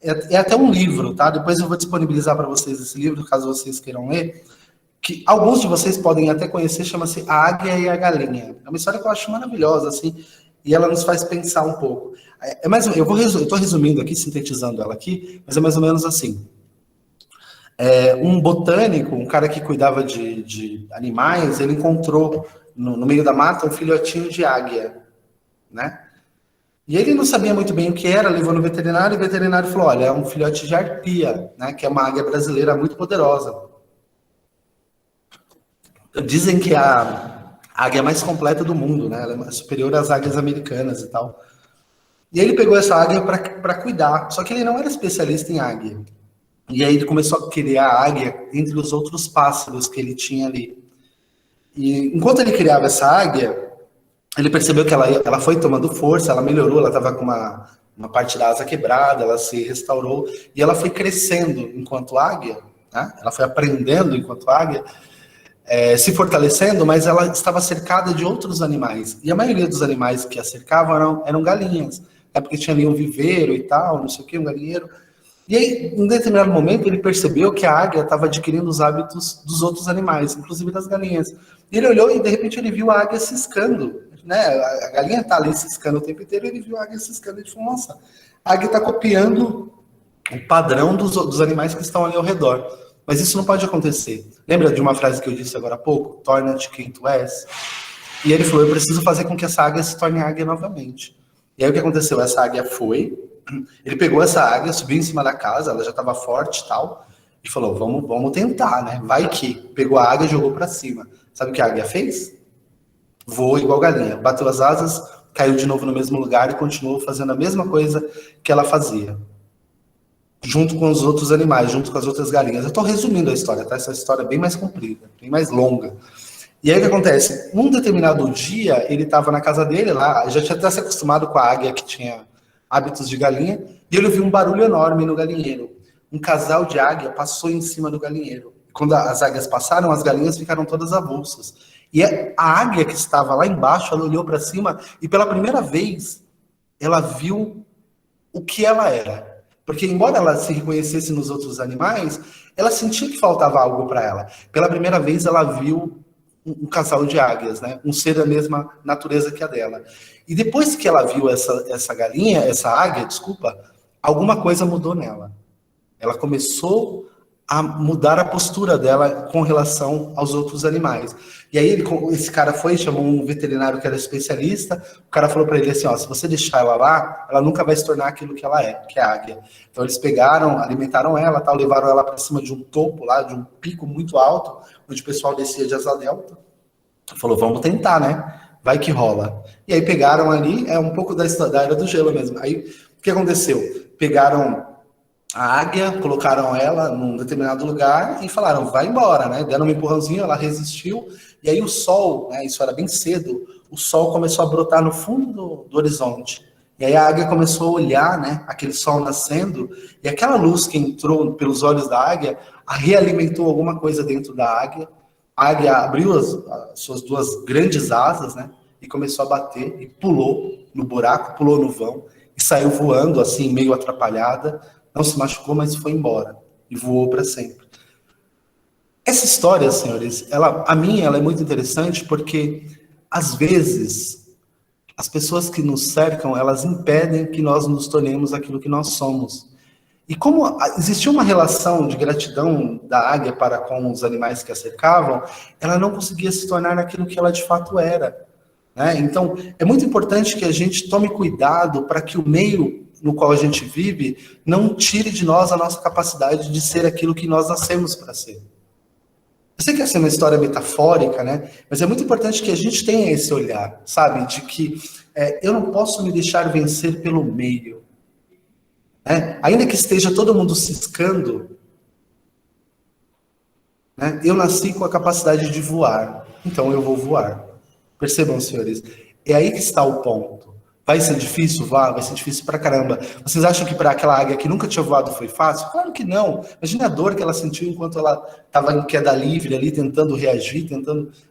É até um livro, tá? Depois eu vou disponibilizar para vocês esse livro, caso vocês queiram ler. Que alguns de vocês podem até conhecer, chama-se A Águia e a Galinha. É uma história que eu acho maravilhosa, assim, e ela nos faz pensar um pouco. Eu estou resumindo aqui, sintetizando ela aqui, mas é mais ou menos assim. Um botânico, um cara que cuidava de animais, ele encontrou no meio da mata um filhotinho de águia, né? E ele não sabia muito bem o que era, levou no veterinário, e o veterinário falou, olha, é um filhote de arpia, né? Que é uma águia brasileira muito poderosa. Dizem que a águia mais completa do mundo, né? Ela é superior às águias americanas e tal. E aí ele pegou essa águia para cuidar, só que ele não era especialista em águia. E aí ele começou a criar a águia entre os outros pássaros que ele tinha ali. E enquanto ele criava essa águia, ele percebeu que ela foi tomando força, ela melhorou, ela estava com uma parte da asa quebrada, ela se restaurou, e ela foi crescendo enquanto águia, né? Ela foi aprendendo enquanto águia, se fortalecendo, mas ela estava cercada de outros animais. E a maioria dos animais que a cercavam eram galinhas, porque tinha ali um viveiro e tal, não sei o que, um galinheiro. E aí, em determinado momento, ele percebeu que a águia estava adquirindo os hábitos dos outros animais, inclusive das galinhas. E ele olhou e, de repente, ele viu a águia ciscando, né? A galinha está ali ciscando o tempo inteiro, e ele viu a águia ciscando e ele falou, nossa, a águia está copiando o padrão dos animais que estão ali ao redor. Mas isso não pode acontecer. Lembra de uma frase que eu disse agora há pouco? Torna-te quem tu és. E ele falou, eu preciso fazer com que essa águia se torne águia novamente. E aí o que aconteceu? Essa águia foi, ele pegou essa águia, subiu em cima da casa, ela já estava forte e tal, e falou, vamos tentar, né? Vai que. Pegou a águia e jogou para cima. Sabe o que a águia fez? Voou igual galinha. Bateu as asas, caiu de novo no mesmo lugar e continuou fazendo a mesma coisa que ela fazia. Junto com os outros animais, junto com as outras galinhas. Eu estou resumindo a história, tá? Essa história é bem mais comprida, bem mais longa. E aí o que acontece? Num determinado dia, ele estava na casa dele lá, já tinha até se acostumado com a águia que tinha hábitos de galinha, e ele viu um barulho enorme no galinheiro. Um casal de águia passou em cima do galinheiro. Quando as águias passaram, as galinhas ficaram todas avulsas. E a águia que estava lá embaixo, ela olhou para cima e pela primeira vez ela viu o que ela era. Porque, embora ela se reconhecesse nos outros animais, ela sentia que faltava algo para ela. Pela primeira vez, ela viu um casal de águias, né? Um ser da mesma natureza que a dela. E depois que ela viu essa galinha, essa águia, desculpa, alguma coisa mudou nela. Ela começou a mudar a postura dela com relação aos outros animais. E aí esse cara foi, chamou um veterinário que era especialista, o cara falou para ele assim, ó, se você deixar ela lá, ela nunca vai se tornar aquilo que ela é, que é a águia. Então eles pegaram, alimentaram ela, tal, levaram ela para cima de um topo lá, de um pico muito alto, onde o pessoal descia de asa delta. Falou, vamos tentar, né? Vai que rola. E aí pegaram ali, um pouco da Era do Gelo mesmo. Aí o que aconteceu? Pegaram a águia, colocaram ela num determinado lugar e falaram, vai embora, né? Deram um empurrãozinho, ela resistiu, e aí o sol, né, isso era bem cedo, o sol começou a brotar no fundo do horizonte. E aí a águia começou a olhar, né, aquele sol nascendo, e aquela luz que entrou pelos olhos da águia, realimentou alguma coisa dentro da águia. A águia abriu as suas duas grandes asas, né, e começou a bater, e pulou no buraco, pulou no vão, e saiu voando, assim, meio atrapalhada, não se machucou, mas foi embora. E voou para sempre. Essa história, senhores, a minha é muito interessante porque, às vezes, as pessoas que nos cercam, elas impedem que nós nos tornemos aquilo que nós somos. E como existia uma relação de gratidão da águia para com os animais que a cercavam, ela não conseguia se tornar aquilo que ela de fato era. Né? Então, é muito importante que a gente tome cuidado para que o meio no qual a gente vive não tire de nós a nossa capacidade de ser aquilo que nós nascemos para ser. Eu sei que essa é uma história metafórica, né? Mas é muito importante que a gente tenha esse olhar, sabe? De que eu não posso me deixar vencer pelo meio. Né? Ainda que esteja todo mundo ciscando, né? Eu nasci com a capacidade de voar, então eu vou voar. Percebam, senhores, é aí que está o ponto. Vai ser difícil? Vai ser difícil pra caramba. Vocês acham que para aquela águia que nunca tinha voado foi fácil? Claro que não. Imagina a dor que ela sentiu enquanto ela estava em queda livre ali, tentando reagir,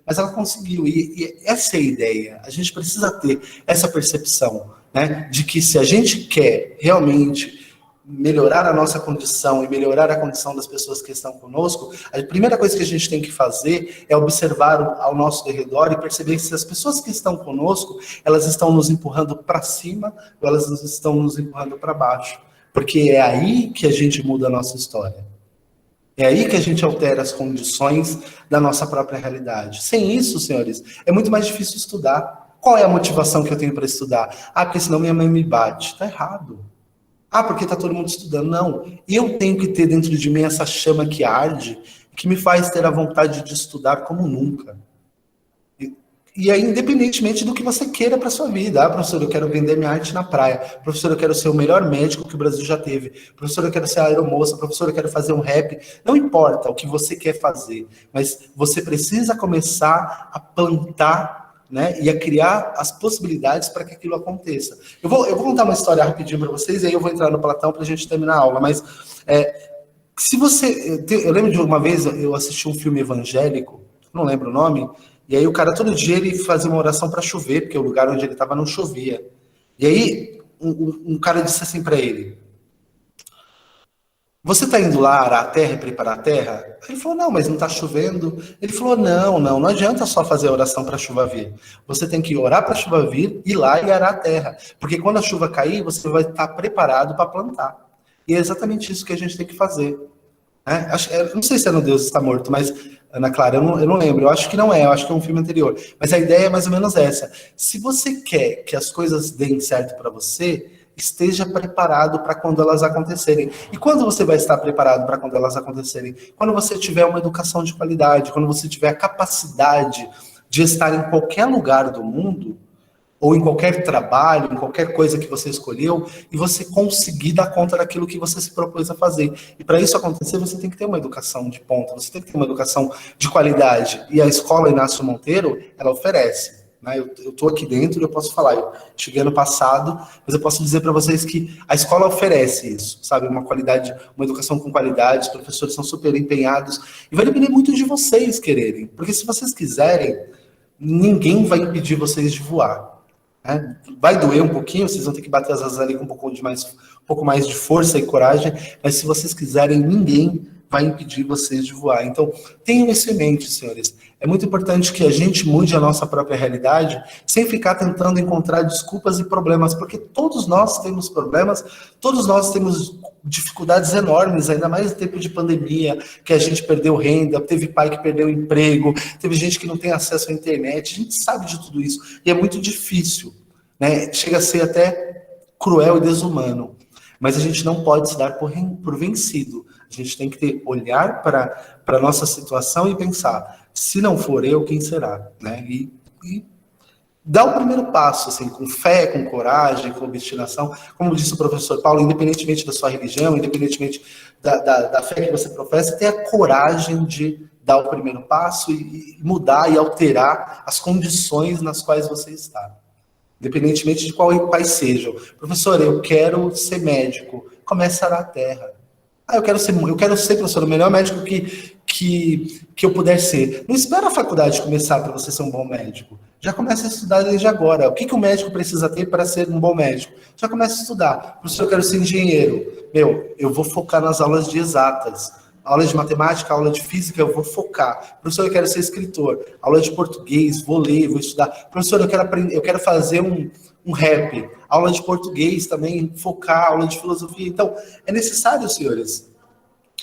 mas ela conseguiu. E essa é a ideia. A gente precisa ter essa percepção, né, de que se a gente quer realmente melhorar a nossa condição e melhorar a condição das pessoas que estão conosco, a primeira coisa que a gente tem que fazer é observar ao nosso derredor e perceber se as pessoas que estão conosco, elas estão nos empurrando para cima ou elas estão nos empurrando para baixo. Porque é aí que a gente muda a nossa história. É aí que a gente altera as condições da nossa própria realidade. Sem isso, senhores, é muito mais difícil estudar. Qual é a motivação que eu tenho para estudar? Porque senão minha mãe me bate. Está errado. Porque está todo mundo estudando. Não, eu tenho que ter dentro de mim essa chama que arde, que me faz ter a vontade de estudar como nunca. E aí, independentemente do que você queira para sua vida. Professor, eu quero vender minha arte na praia. Professor, eu quero ser o melhor médico que o Brasil já teve. Professor, eu quero ser aeromoça. Professor, eu quero fazer um rap. Não importa o que você quer fazer, mas você precisa começar a plantar, né, e a criar as possibilidades para que aquilo aconteça. Eu vou contar uma história rapidinho para vocês, e aí eu vou entrar no Platão para a gente terminar a aula, mas se você... Eu lembro de uma vez, eu assisti um filme evangélico, não lembro o nome, e aí o cara todo dia ele fazia uma oração para chover, porque o lugar onde ele estava não chovia. E aí um cara disse assim para ele: você está indo lá arar a terra e preparar a terra? Ele falou: não, mas não está chovendo. Ele falou: não adianta só fazer a oração para a chuva vir. Você tem que orar para a chuva vir, ir lá e arar a terra. Porque quando a chuva cair, você vai estar preparado para plantar. E é exatamente isso que a gente tem que fazer. Né? Não sei se é No Deus Está Morto, mas, Ana Clara, eu não lembro. Eu acho que não é, eu acho que é um filme anterior. Mas a ideia é mais ou menos essa. Se você quer que as coisas deem certo para você, esteja preparado para quando elas acontecerem. E quando você vai estar preparado para quando elas acontecerem? Quando você tiver uma educação de qualidade, quando você tiver a capacidade de estar em qualquer lugar do mundo, ou em qualquer trabalho, em qualquer coisa que você escolheu, e você conseguir dar conta daquilo que você se propôs a fazer. E para isso acontecer, você tem que ter uma educação de ponta, você tem que ter uma educação de qualidade. E a Escola Inácio Monteiro, ela oferece. Eu estou aqui dentro e eu posso falar, eu cheguei ano passado, mas eu posso dizer para vocês que a escola oferece isso, sabe? Uma qualidade, uma educação com qualidade, os professores são super empenhados, e vai depender muito de vocês quererem, porque se vocês quiserem, ninguém vai impedir vocês de voar. Né? Vai doer um pouquinho, vocês vão ter que bater as asas ali com um pouco mais de força e coragem, mas se vocês quiserem, ninguém vai impedir vocês de voar. Então, tenham isso em mente, senhores. É muito importante que a gente mude a nossa própria realidade sem ficar tentando encontrar desculpas e problemas, porque todos nós temos problemas, todos nós temos dificuldades enormes, ainda mais em tempo de pandemia, que a gente perdeu renda, teve pai que perdeu emprego, teve gente que não tem acesso à internet, a gente sabe de tudo isso, e é muito difícil, né? Chega a ser até cruel e desumano, mas a gente não pode se dar por vencido. A gente tem que ter olhar para a nossa situação e pensar, se não for eu, quem será? Né? E dar o primeiro passo, assim, com fé, com coragem, com obstinação. Como disse o professor Paulo, independentemente da sua religião, independentemente da fé que você professa, ter a coragem de dar o primeiro passo e mudar e alterar as condições nas quais você está. Independentemente de quais sejam. Professor, eu quero ser médico. Comece a arar a terra. Eu quero ser, professor, o melhor médico que eu puder ser. Não espera a faculdade começar para você ser um bom médico. Já começa a estudar desde agora. O que o médico precisa ter para ser um bom médico? Já começa a estudar. Professor, eu quero ser engenheiro. Eu vou focar nas aulas de exatas. Aula de matemática, aula de física, eu vou focar. Professor, eu quero ser escritor. Aula de português, vou ler, vou estudar. Professor, eu quero aprender, eu quero fazer um rap. Aula de português também, focar, aula de filosofia. Então, é necessário, senhores,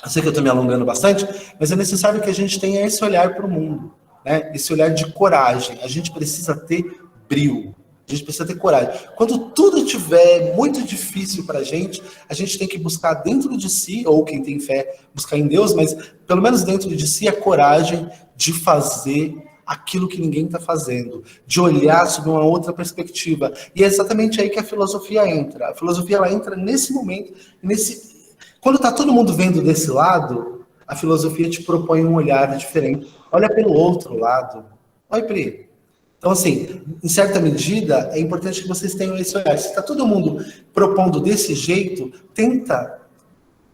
eu sei que eu estou me alongando bastante, mas é necessário que a gente tenha esse olhar para o mundo, né? Esse olhar de coragem. A gente precisa ter brio. A A gente precisa ter coragem. Quando tudo estiver muito difícil para a gente tem que buscar dentro de si, ou quem tem fé, buscar em Deus, mas pelo menos dentro de si a coragem de fazer aquilo que ninguém está fazendo, de olhar sob uma outra perspectiva. E é exatamente aí que a filosofia entra. A filosofia ela entra nesse momento, quando está todo mundo vendo desse lado, a filosofia te propõe um olhar diferente. Olha pelo outro lado. Oi, Pri. Então, assim, em certa medida, é importante que vocês tenham esse olhar. Se está todo mundo propondo desse jeito, tenta,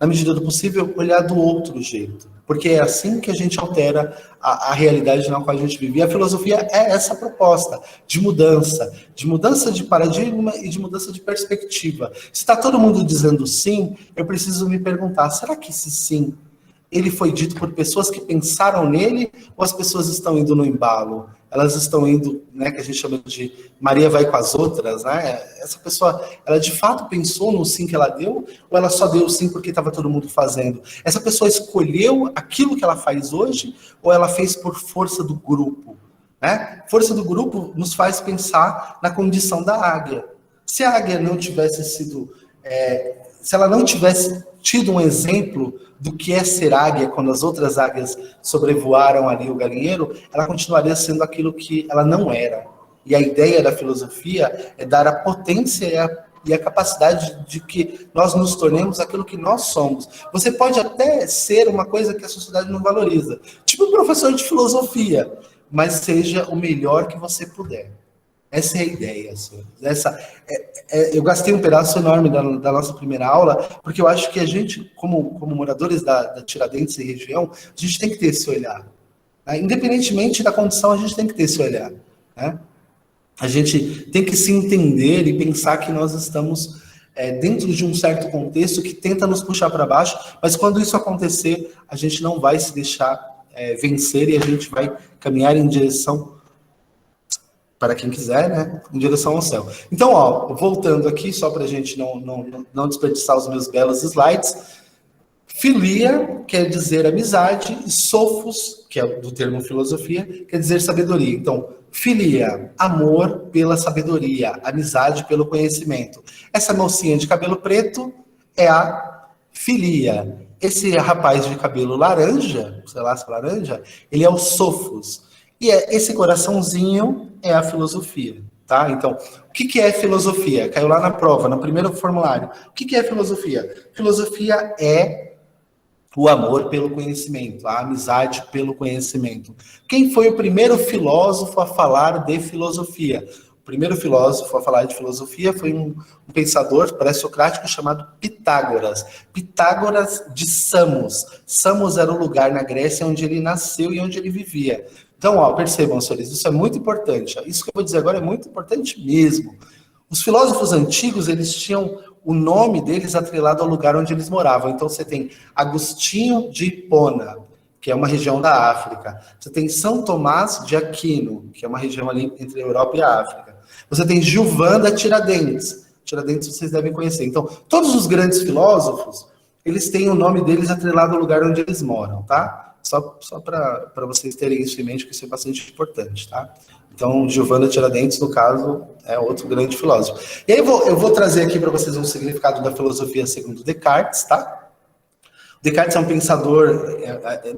na medida do possível, olhar do outro jeito. Porque é assim que a gente altera a realidade na qual a gente vive. E a filosofia é essa proposta de mudança de paradigma e de mudança de perspectiva. Se está todo mundo dizendo sim, eu preciso me perguntar, será que esse sim, ele foi dito por pessoas que pensaram nele, ou as pessoas estão indo no embalo? Elas estão indo, né, que a gente chama de Maria vai com as outras, né? Essa pessoa, ela de fato pensou no sim que ela deu, ou ela só deu o sim porque estava todo mundo fazendo? Essa pessoa escolheu aquilo que ela faz hoje, ou ela fez por força do grupo? Né? Força do grupo nos faz pensar na condição da águia. Se a águia não tivesse sido... se ela não tivesse tido um exemplo do que é ser águia, quando as outras águias sobrevoaram ali o galinheiro, ela continuaria sendo aquilo que ela não era. E a ideia da filosofia é dar a potência e a capacidade de que nós nos tornemos aquilo que nós somos. Você pode até ser uma coisa que a sociedade não valoriza, tipo um professor de filosofia, mas seja o melhor que você puder. Essa é a ideia, senhores. Eu gastei um pedaço enorme da nossa primeira aula, porque eu acho que a gente, como moradores da Tiradentes e região, a gente tem que ter esse olhar. Né? Independentemente da condição, a gente tem que ter esse olhar. Né? A gente tem que se entender e pensar que nós estamos dentro de um certo contexto que tenta nos puxar para baixo, mas quando isso acontecer, a gente não vai se deixar vencer e a gente vai caminhar em direção... para quem quiser, né, em direção ao céu. Então, ó, voltando aqui, só para a gente não desperdiçar os meus belos slides, filia quer dizer amizade, e sophos, que é do termo filosofia, quer dizer sabedoria. Então, filia, amor pela sabedoria, amizade pelo conhecimento. Essa mocinha de cabelo preto é a filia. Esse rapaz de cabelo laranja, sei lá se é laranja, ele é o sophos. E esse coraçãozinho é a filosofia, tá? Então, o que é filosofia? Caiu lá na prova, no primeiro formulário. O que é filosofia? Filosofia é o amor pelo conhecimento, a amizade pelo conhecimento. Quem foi o primeiro filósofo a falar de filosofia? O primeiro filósofo a falar de filosofia foi um pensador pré-socrático chamado Pitágoras. Pitágoras de Samos. Samos era o lugar na Grécia onde ele nasceu e onde ele vivia. Então, ó, percebam, senhores, isso é muito importante. Isso que eu vou dizer agora é muito importante mesmo. Os filósofos antigos, eles tinham o nome deles atrelado ao lugar onde eles moravam. Então, você tem Agostinho de Hipona, que é uma região da África. Você tem São Tomás de Aquino, que é uma região ali entre a Europa e a África. Você tem Gilvan da Tiradentes. Tiradentes vocês devem conhecer. Então, todos os grandes filósofos, eles têm o nome deles atrelado ao lugar onde eles moram, tá? Só para vocês terem isso em mente, que isso é bastante importante, tá? Então, Giovanna Tiradentes, no caso, é outro grande filósofo. E aí eu vou trazer aqui para vocês um significado da filosofia segundo Descartes, tá? Descartes é um pensador,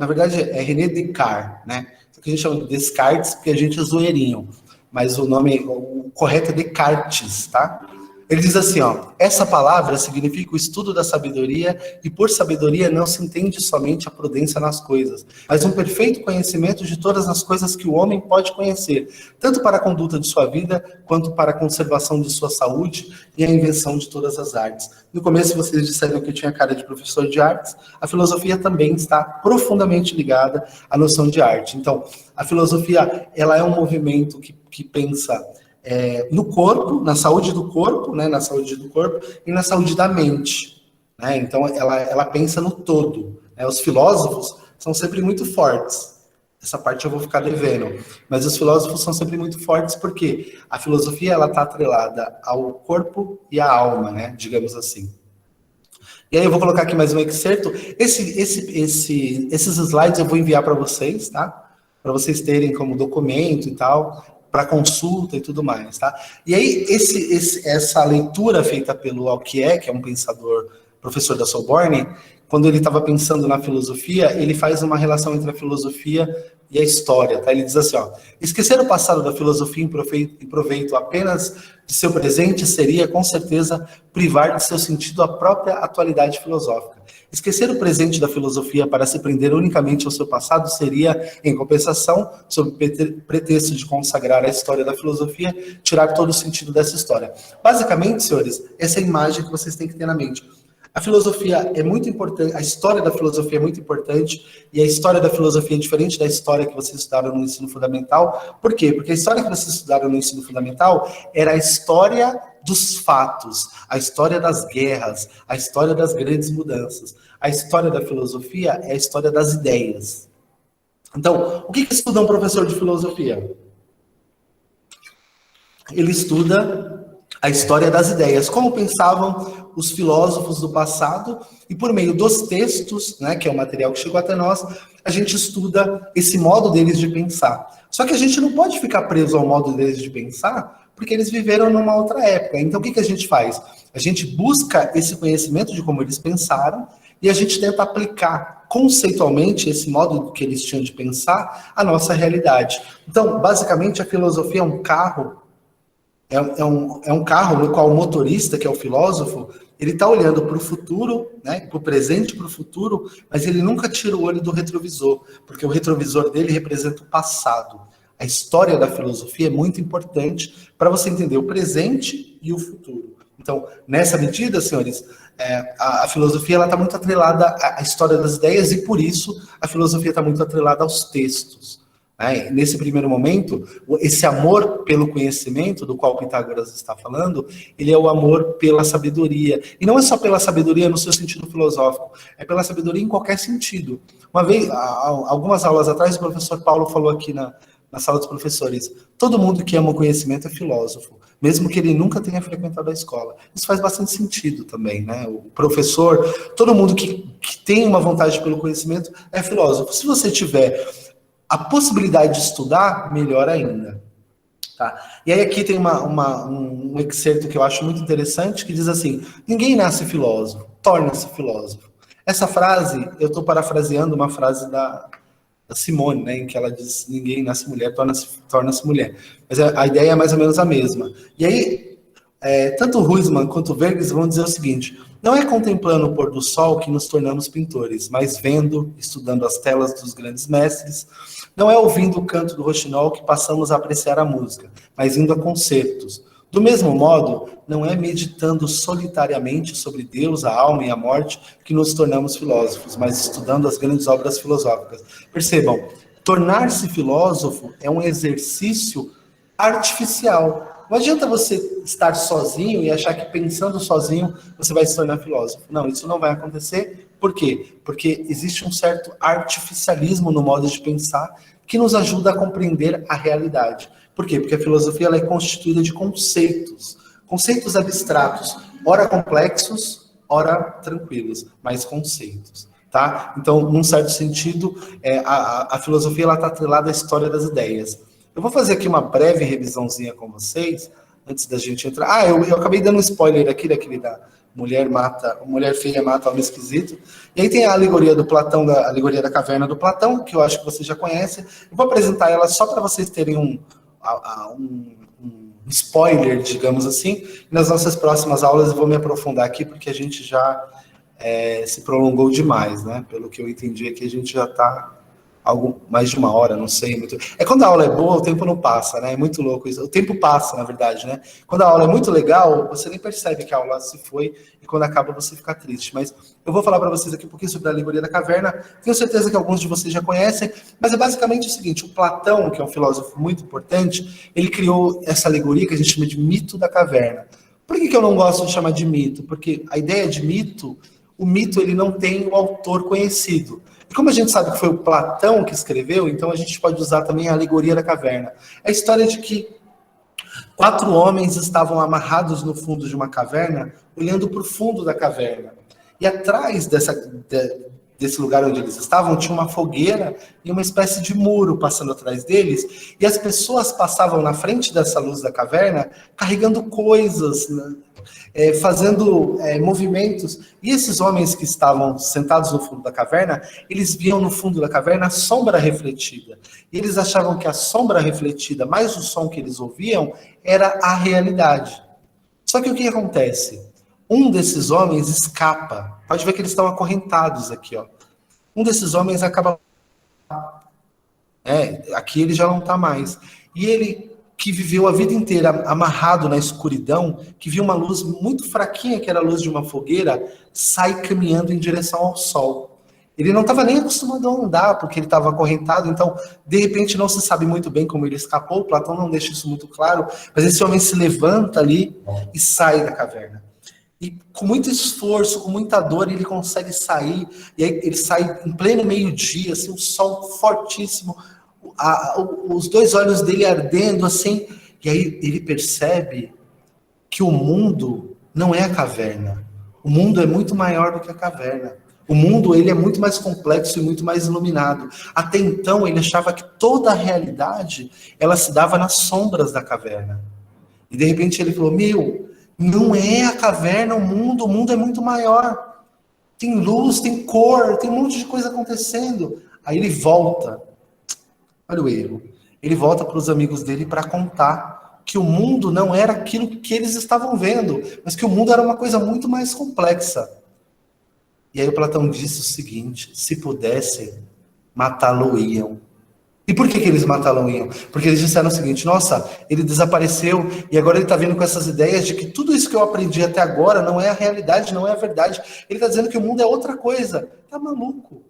na verdade é René Descartes, né? Só que a gente chama de Descartes porque a gente é zoeirinho, mas o correto é Descartes, tá? Ele diz assim, ó, essa palavra significa o estudo da sabedoria e por sabedoria não se entende somente a prudência nas coisas, mas um perfeito conhecimento de todas as coisas que o homem pode conhecer, tanto para a conduta de sua vida, quanto para a conservação de sua saúde e a invenção de todas as artes. No começo vocês disseram que eu tinha cara de professor de artes, a filosofia também está profundamente ligada à noção de arte. Então, a filosofia, ela é um movimento que pensa... no corpo, na saúde do corpo, né, na saúde do corpo e na saúde da mente. Né? Então, ela pensa no todo. Né? Os filósofos são sempre muito fortes. Essa parte eu vou ficar devendo. Mas os filósofos são sempre muito fortes porque a filosofia está atrelada ao corpo e à alma, né, digamos assim. E aí eu vou colocar aqui mais um excerto. Esses slides eu vou enviar para vocês, tá? Para vocês terem como documento e tal. para consulta e tudo mais, tá? E aí, essa leitura feita pelo Alquier, que é um pensador, professor da Sorbonne, quando ele estava pensando na filosofia, ele faz uma relação entre a filosofia e a história, tá? Ele diz assim, ó, esquecer o passado da filosofia em proveito apenas de seu presente seria, com certeza, privar de seu sentido a própria atualidade filosófica. Esquecer o presente da filosofia para se prender unicamente ao seu passado seria, em compensação, sob pretexto de consagrar a história da filosofia, tirar todo o sentido dessa história. Basicamente, senhores, essa é a imagem que vocês têm que ter na mente. A filosofia é muito importante, a história da filosofia é muito importante, e a história da filosofia é diferente da história que vocês estudaram no ensino fundamental. Por quê? Porque a história que vocês estudaram no ensino fundamental era a história dos fatos, a história das guerras, a história das grandes mudanças. A história da filosofia é a história das ideias. Então, o que estuda um professor de filosofia? Ele estuda a história das ideias, como pensavam os filósofos do passado, e por meio dos textos, né, que é o material que chegou até nós, a gente estuda esse modo deles de pensar. Só que a gente não pode ficar preso ao modo deles de pensar, porque eles viveram numa outra época. Então, o que a gente faz? A gente busca esse conhecimento de como eles pensaram, e a gente tenta aplicar conceitualmente esse modo que eles tinham de pensar à nossa realidade. Então, basicamente, a filosofia é um carro. É um carro no qual o motorista, que é o filósofo, ele está olhando para o futuro, né, para o presente e para o futuro, mas ele nunca tira o olho do retrovisor, porque o retrovisor dele representa o passado. A história da filosofia é muito importante para você entender o presente e o futuro. Então, nessa medida, senhores, a filosofia está muito atrelada à história das ideias, e por isso a filosofia está muito atrelada aos textos. Nesse primeiro momento, esse amor pelo conhecimento, do qual Pitágoras está falando, ele é o amor pela sabedoria. E não é só pela sabedoria no seu sentido filosófico, é pela sabedoria em qualquer sentido. Uma vez, algumas aulas atrás, o professor Paulo falou aqui na sala dos professores, todo mundo que ama o conhecimento é filósofo, mesmo que ele nunca tenha frequentado a escola. Isso faz bastante sentido também, né? O professor, todo mundo que tem uma vontade pelo conhecimento é filósofo. Se você tiver a possibilidade de estudar, melhor ainda. Tá? E aí aqui tem um excerto que eu acho muito interessante, que diz assim, ninguém nasce filósofo, torna-se filósofo. Essa frase, eu estou parafraseando uma frase da Simone, né, em que ela diz, ninguém nasce mulher, torna-se mulher. Mas a ideia é mais ou menos a mesma. E aí, tanto Huysman quanto Verges vão dizer o seguinte, não é contemplando o pôr do sol que nos tornamos pintores, mas vendo, estudando as telas dos grandes mestres. Não é ouvindo o canto do roxinol que passamos a apreciar a música, mas indo a concertos. Do mesmo modo, não é meditando solitariamente sobre Deus, a alma e a morte que nos tornamos filósofos, mas estudando as grandes obras filosóficas. Percebam, tornar-se filósofo é um exercício artificial. Não adianta você estar sozinho e achar que pensando sozinho você vai se tornar filósofo. Não, isso não vai acontecer. Por quê? Porque existe um certo artificialismo no modo de pensar que nos ajuda a compreender a realidade. Por quê? Porque a filosofia ela é constituída de conceitos abstratos, ora complexos, ora tranquilos, mas conceitos. Tá? Então, num certo sentido, a filosofia está atrelada à história das ideias. Eu vou fazer aqui uma breve revisãozinha com vocês, antes da gente entrar. Eu acabei dando um spoiler aqui daquele da mulher feia mata homem esquisito. E aí tem a alegoria do Platão, a alegoria da caverna do Platão, que eu acho que vocês já conhecem. Eu vou apresentar ela só para vocês terem um spoiler, digamos assim. E nas nossas próximas aulas eu vou me aprofundar aqui, porque a gente já se prolongou demais, né? Pelo que eu entendi aqui, a gente já está algo mais de uma hora, não sei muito. Quando a aula é boa, o tempo não passa, né? É muito louco isso. O tempo passa, na verdade, né? Quando a aula é muito legal, você nem percebe que a aula se foi e quando acaba você fica triste. Mas eu vou falar para vocês aqui um pouquinho sobre a alegoria da caverna. Tenho certeza que alguns de vocês já conhecem, mas é basicamente o seguinte: o Platão, que é um filósofo muito importante, ele criou essa alegoria que a gente chama de mito da caverna. Por que eu não gosto de chamar de mito? Porque a ideia de mito, o mito ele não tem o autor conhecido. E como a gente sabe que foi o Platão que escreveu, então a gente pode usar também a alegoria da caverna. É a história de que 4 homens estavam amarrados no fundo de uma caverna, olhando para o fundo da caverna. E atrás desse lugar onde eles estavam, tinha uma fogueira e uma espécie de muro passando atrás deles, e as pessoas passavam na frente dessa luz da caverna carregando coisas, né? Fazendo movimentos, e esses homens que estavam sentados no fundo da caverna, eles viam no fundo da caverna a sombra refletida, e eles achavam que a sombra refletida, mais o som que eles ouviam, era a realidade. Só que o que acontece? Um desses homens escapa, pode ver que eles estão acorrentados aqui, ó. Um desses homens acaba... aqui ele já não está mais, e ele, que viveu a vida inteira amarrado na escuridão, que viu uma luz muito fraquinha, que era a luz de uma fogueira, sai caminhando em direção ao sol. Ele não estava nem acostumado a andar, porque ele estava acorrentado, então, de repente, não se sabe muito bem como ele escapou, Platão não deixa isso muito claro, mas esse homem se levanta ali e sai da caverna. E com muito esforço, com muita dor, ele consegue sair, e aí ele sai em pleno meio-dia, assim, um sol fortíssimo, os dois olhos dele ardendo assim, e aí ele percebe que o mundo não é a caverna. O mundo é muito maior do que a caverna. O mundo, ele é muito mais complexo e muito mais iluminado. Até então ele achava que toda a realidade ela se dava nas sombras da caverna. E de repente ele falou: não é a caverna o mundo é muito maior. Tem luz, tem cor, tem um monte de coisa acontecendo. Aí ele volta. Olha o erro. Ele volta para os amigos dele para contar que o mundo não era aquilo que eles estavam vendo, mas que o mundo era uma coisa muito mais complexa. E aí o Platão disse o seguinte: se pudessem, matá-lo-iam. E por que eles matá-lo-iam? Porque eles disseram o seguinte: nossa, ele desapareceu e agora ele está vindo com essas ideias de que tudo isso que eu aprendi até agora não é a realidade, não é a verdade. Ele está dizendo que o mundo é outra coisa. Tá maluco.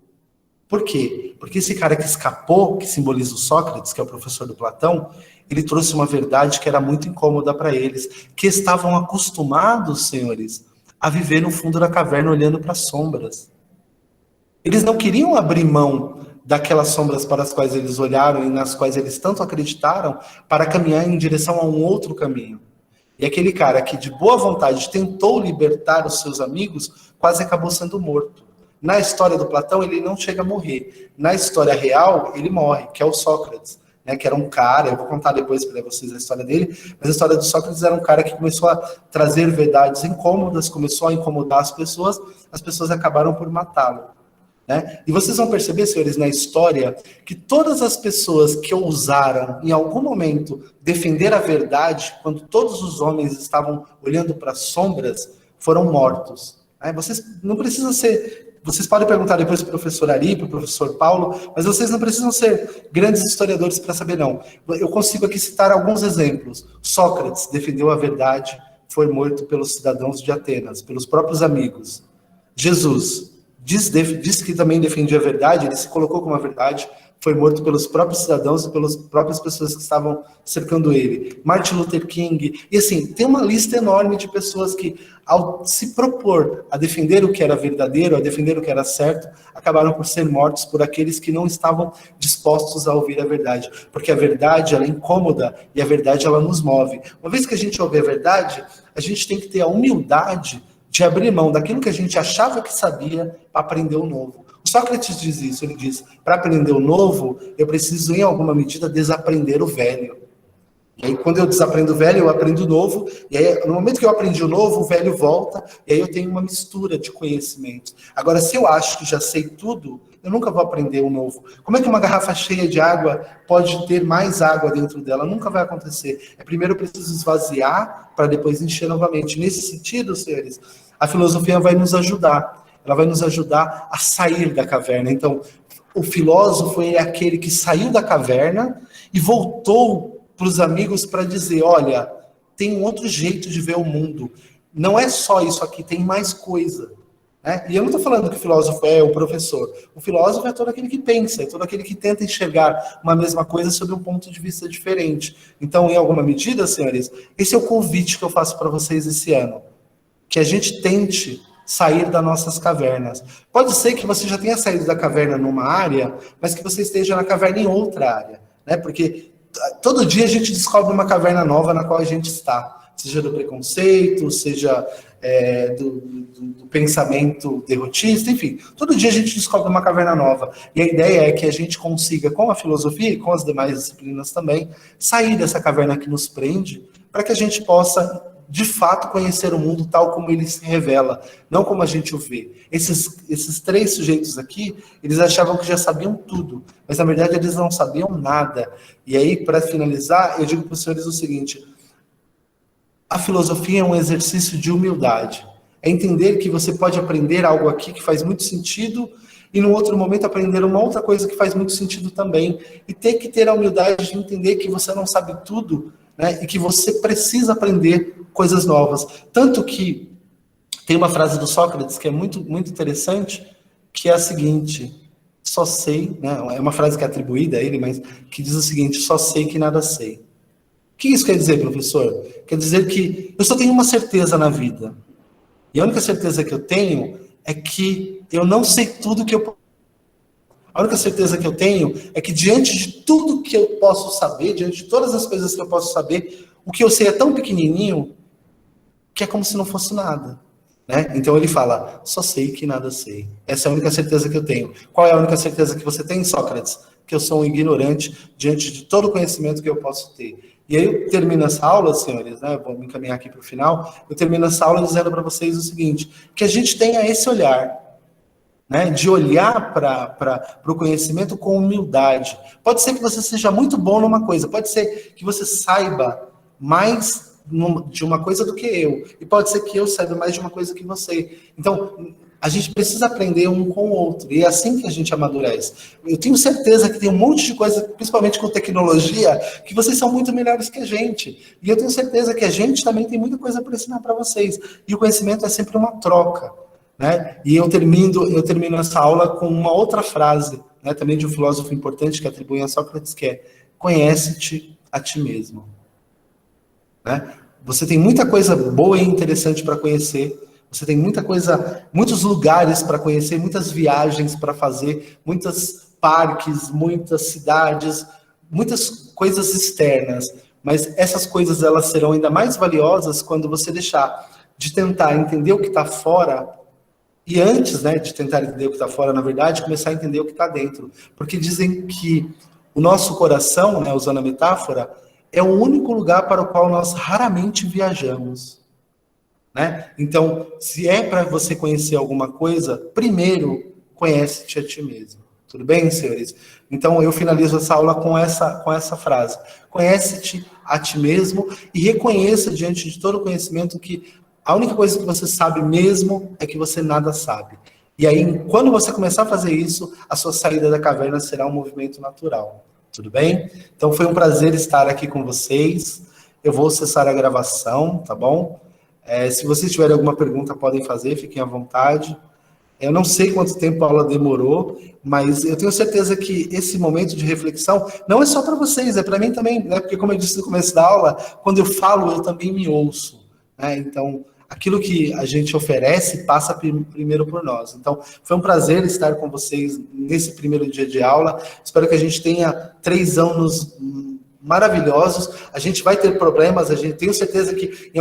Por quê? Porque esse cara que escapou, que simboliza o Sócrates, que é o professor do Platão, ele trouxe uma verdade que era muito incômoda para eles, que estavam acostumados, senhores, a viver no fundo da caverna olhando para as sombras. Eles não queriam abrir mão daquelas sombras para as quais eles olharam e nas quais eles tanto acreditaram, para caminhar em direção a um outro caminho. E aquele cara que de boa vontade tentou libertar os seus amigos, quase acabou sendo morto. Na história do Platão, ele não chega a morrer. Na história real, ele morre, que é o Sócrates, né, que era um cara, eu vou contar depois para vocês a história dele, mas a história do Sócrates era um cara que começou a trazer verdades incômodas, começou a incomodar as pessoas acabaram por matá-lo. Né? E vocês vão perceber, senhores, na história, que todas as pessoas que ousaram, em algum momento, defender a verdade, quando todos os homens estavam olhando para as sombras, foram mortos. Né? Vocês não precisam ser... Vocês podem perguntar depois para o professor Ari, para o professor Paulo, mas vocês não precisam ser grandes historiadores para saber, não. Eu consigo aqui citar alguns exemplos. Sócrates defendeu a verdade, foi morto pelos cidadãos de Atenas, pelos próprios amigos. Jesus disse que também defendia a verdade, ele se colocou como a verdade, foi morto pelos próprios cidadãos e pelas próprias pessoas que estavam cercando ele. Martin Luther King, e assim, tem uma lista enorme de pessoas que, ao se propor a defender o que era verdadeiro, a defender o que era certo, acabaram por ser mortos por aqueles que não estavam dispostos a ouvir a verdade. Porque a verdade, ela é incômoda, e a verdade, ela nos move. Uma vez que a gente ouve a verdade, a gente tem que ter a humildade de abrir mão daquilo que a gente achava que sabia para aprender o novo. O Sócrates diz isso, ele diz: para aprender o novo, eu preciso, em alguma medida, desaprender o velho. E aí, quando eu desaprendo o velho, eu aprendo o novo, e aí, no momento que eu aprendi o novo, o velho volta, e aí eu tenho uma mistura de conhecimentos. Agora, se eu acho que já sei tudo, eu nunca vou aprender o novo. Como é que uma garrafa cheia de água pode ter mais água dentro dela? Nunca vai acontecer. Primeiro eu preciso esvaziar, para depois encher novamente. Nesse sentido, senhores, a filosofia vai nos ajudar. Ela vai nos ajudar a sair da caverna. Então, o filósofo é aquele que saiu da caverna e voltou para os amigos para dizer: olha, tem um outro jeito de ver o mundo. Não é só isso aqui, tem mais coisa. Né? E eu não estou falando que o filósofo é o professor. O filósofo é todo aquele que pensa, é todo aquele que tenta enxergar uma mesma coisa sob um ponto de vista diferente. Então, em alguma medida, senhores, esse é o convite que eu faço para vocês esse ano. Que a gente tente sair das nossas cavernas. Pode ser que você já tenha saído da caverna numa área, mas que você esteja na caverna em outra área, né? Porque todo dia a gente descobre uma caverna nova na qual a gente está. seja do preconceito, seja do pensamento derrotista, enfim. Todo dia a gente descobre uma caverna nova. E a ideia é que a gente consiga, com a filosofia e com as demais disciplinas também, sair dessa caverna que nos prende, para que a gente possa, de fato, conhecer o mundo tal como ele se revela, não como a gente o vê. Esses 3 sujeitos aqui, eles achavam que já sabiam tudo, mas na verdade eles não sabiam nada. E aí, para finalizar, eu digo para os senhores o seguinte: a filosofia é um exercício de humildade. É entender que você pode aprender algo aqui que faz muito sentido e, no outro momento, aprender uma outra coisa que faz muito sentido também. E ter que ter a humildade de entender que você não sabe tudo, né? E que você precisa aprender coisas novas. Tanto que tem uma frase do Sócrates que é muito, muito interessante, que é a seguinte: só sei, né? É uma frase que é atribuída a ele, mas que diz o seguinte: só sei que nada sei. O que isso quer dizer, professor? Quer dizer que eu só tenho uma certeza na vida. E a única certeza que eu tenho é que eu não sei tudo que eu... A única certeza que eu tenho é que diante de tudo que eu posso saber, diante de todas as coisas que eu posso saber, o que eu sei é tão pequenininho que é como se não fosse nada. Né? Então ele fala, só sei que nada sei. Essa é a única certeza que eu tenho. Qual é a única certeza que você tem, Sócrates? Que eu sou um ignorante diante de todo o conhecimento que eu posso ter. E aí eu termino essa aula, senhores, né? Vou me encaminhar aqui para o final. Eu termino essa aula dizendo para vocês o seguinte: que a gente tenha esse olhar, né, de olhar para o conhecimento com humildade. Pode ser que você seja muito bom numa coisa, pode ser que você saiba mais de uma coisa do que eu, e pode ser que eu saiba mais de uma coisa que você. Então, a gente precisa aprender um com o outro, e é assim que a gente amadurece. Eu tenho certeza que tem um monte de coisa, principalmente com tecnologia, que vocês são muito melhores que a gente. E eu tenho certeza que a gente também tem muita coisa para ensinar para vocês. E o conhecimento é sempre uma troca, né? E eu termino essa aula com uma outra frase, né, também de um filósofo importante que atribui a Sócrates, que é: conhece-te a ti mesmo. Né? Você tem muita coisa boa e interessante para conhecer. Você tem muita coisa, muitos lugares para conhecer, muitas viagens para fazer, muitos parques, muitas cidades, muitas coisas externas. Mas essas coisas, elas serão ainda mais valiosas quando você deixar de tentar entender o que está fora, e antes, né, de tentar entender o que está fora, na verdade, começar a entender o que está dentro. Porque dizem que o nosso coração, né, usando a metáfora, é o único lugar para o qual nós raramente viajamos. Né? Então, se é para você conhecer alguma coisa, primeiro, conhece-te a ti mesmo. Tudo bem, senhores? Então, eu finalizo essa aula com essa frase. Conhece-te a ti mesmo e reconheça diante de todo o conhecimento que a única coisa que você sabe mesmo é que você nada sabe. E aí, quando você começar a fazer isso, a sua saída da caverna será um movimento natural. Tudo bem? Então, foi um prazer estar aqui com vocês. Eu vou cessar a gravação, tá bom? Se vocês tiverem alguma pergunta, podem fazer, fiquem à vontade. Eu não sei quanto tempo a aula demorou, mas eu tenho certeza que esse momento de reflexão não é só para vocês, é para mim também, né? Porque, como eu disse no começo da aula, quando eu falo, eu também me ouço. Né? Então, aquilo que a gente oferece passa primeiro por nós. Então, foi um prazer estar com vocês nesse primeiro dia de aula. Espero que a gente tenha 3 anos maravilhosos. A gente vai ter problemas, tenho certeza que em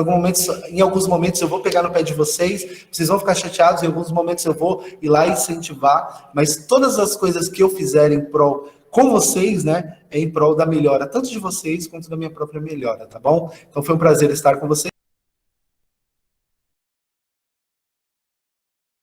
alguns momentos eu vou pegar no pé de vocês vão ficar chateados, em alguns momentos eu vou ir lá incentivar, mas todas as coisas que eu fizer em prol com vocês, né, é em prol da melhora, tanto de vocês quanto da minha própria melhora, tá bom? Então foi um prazer estar com vocês.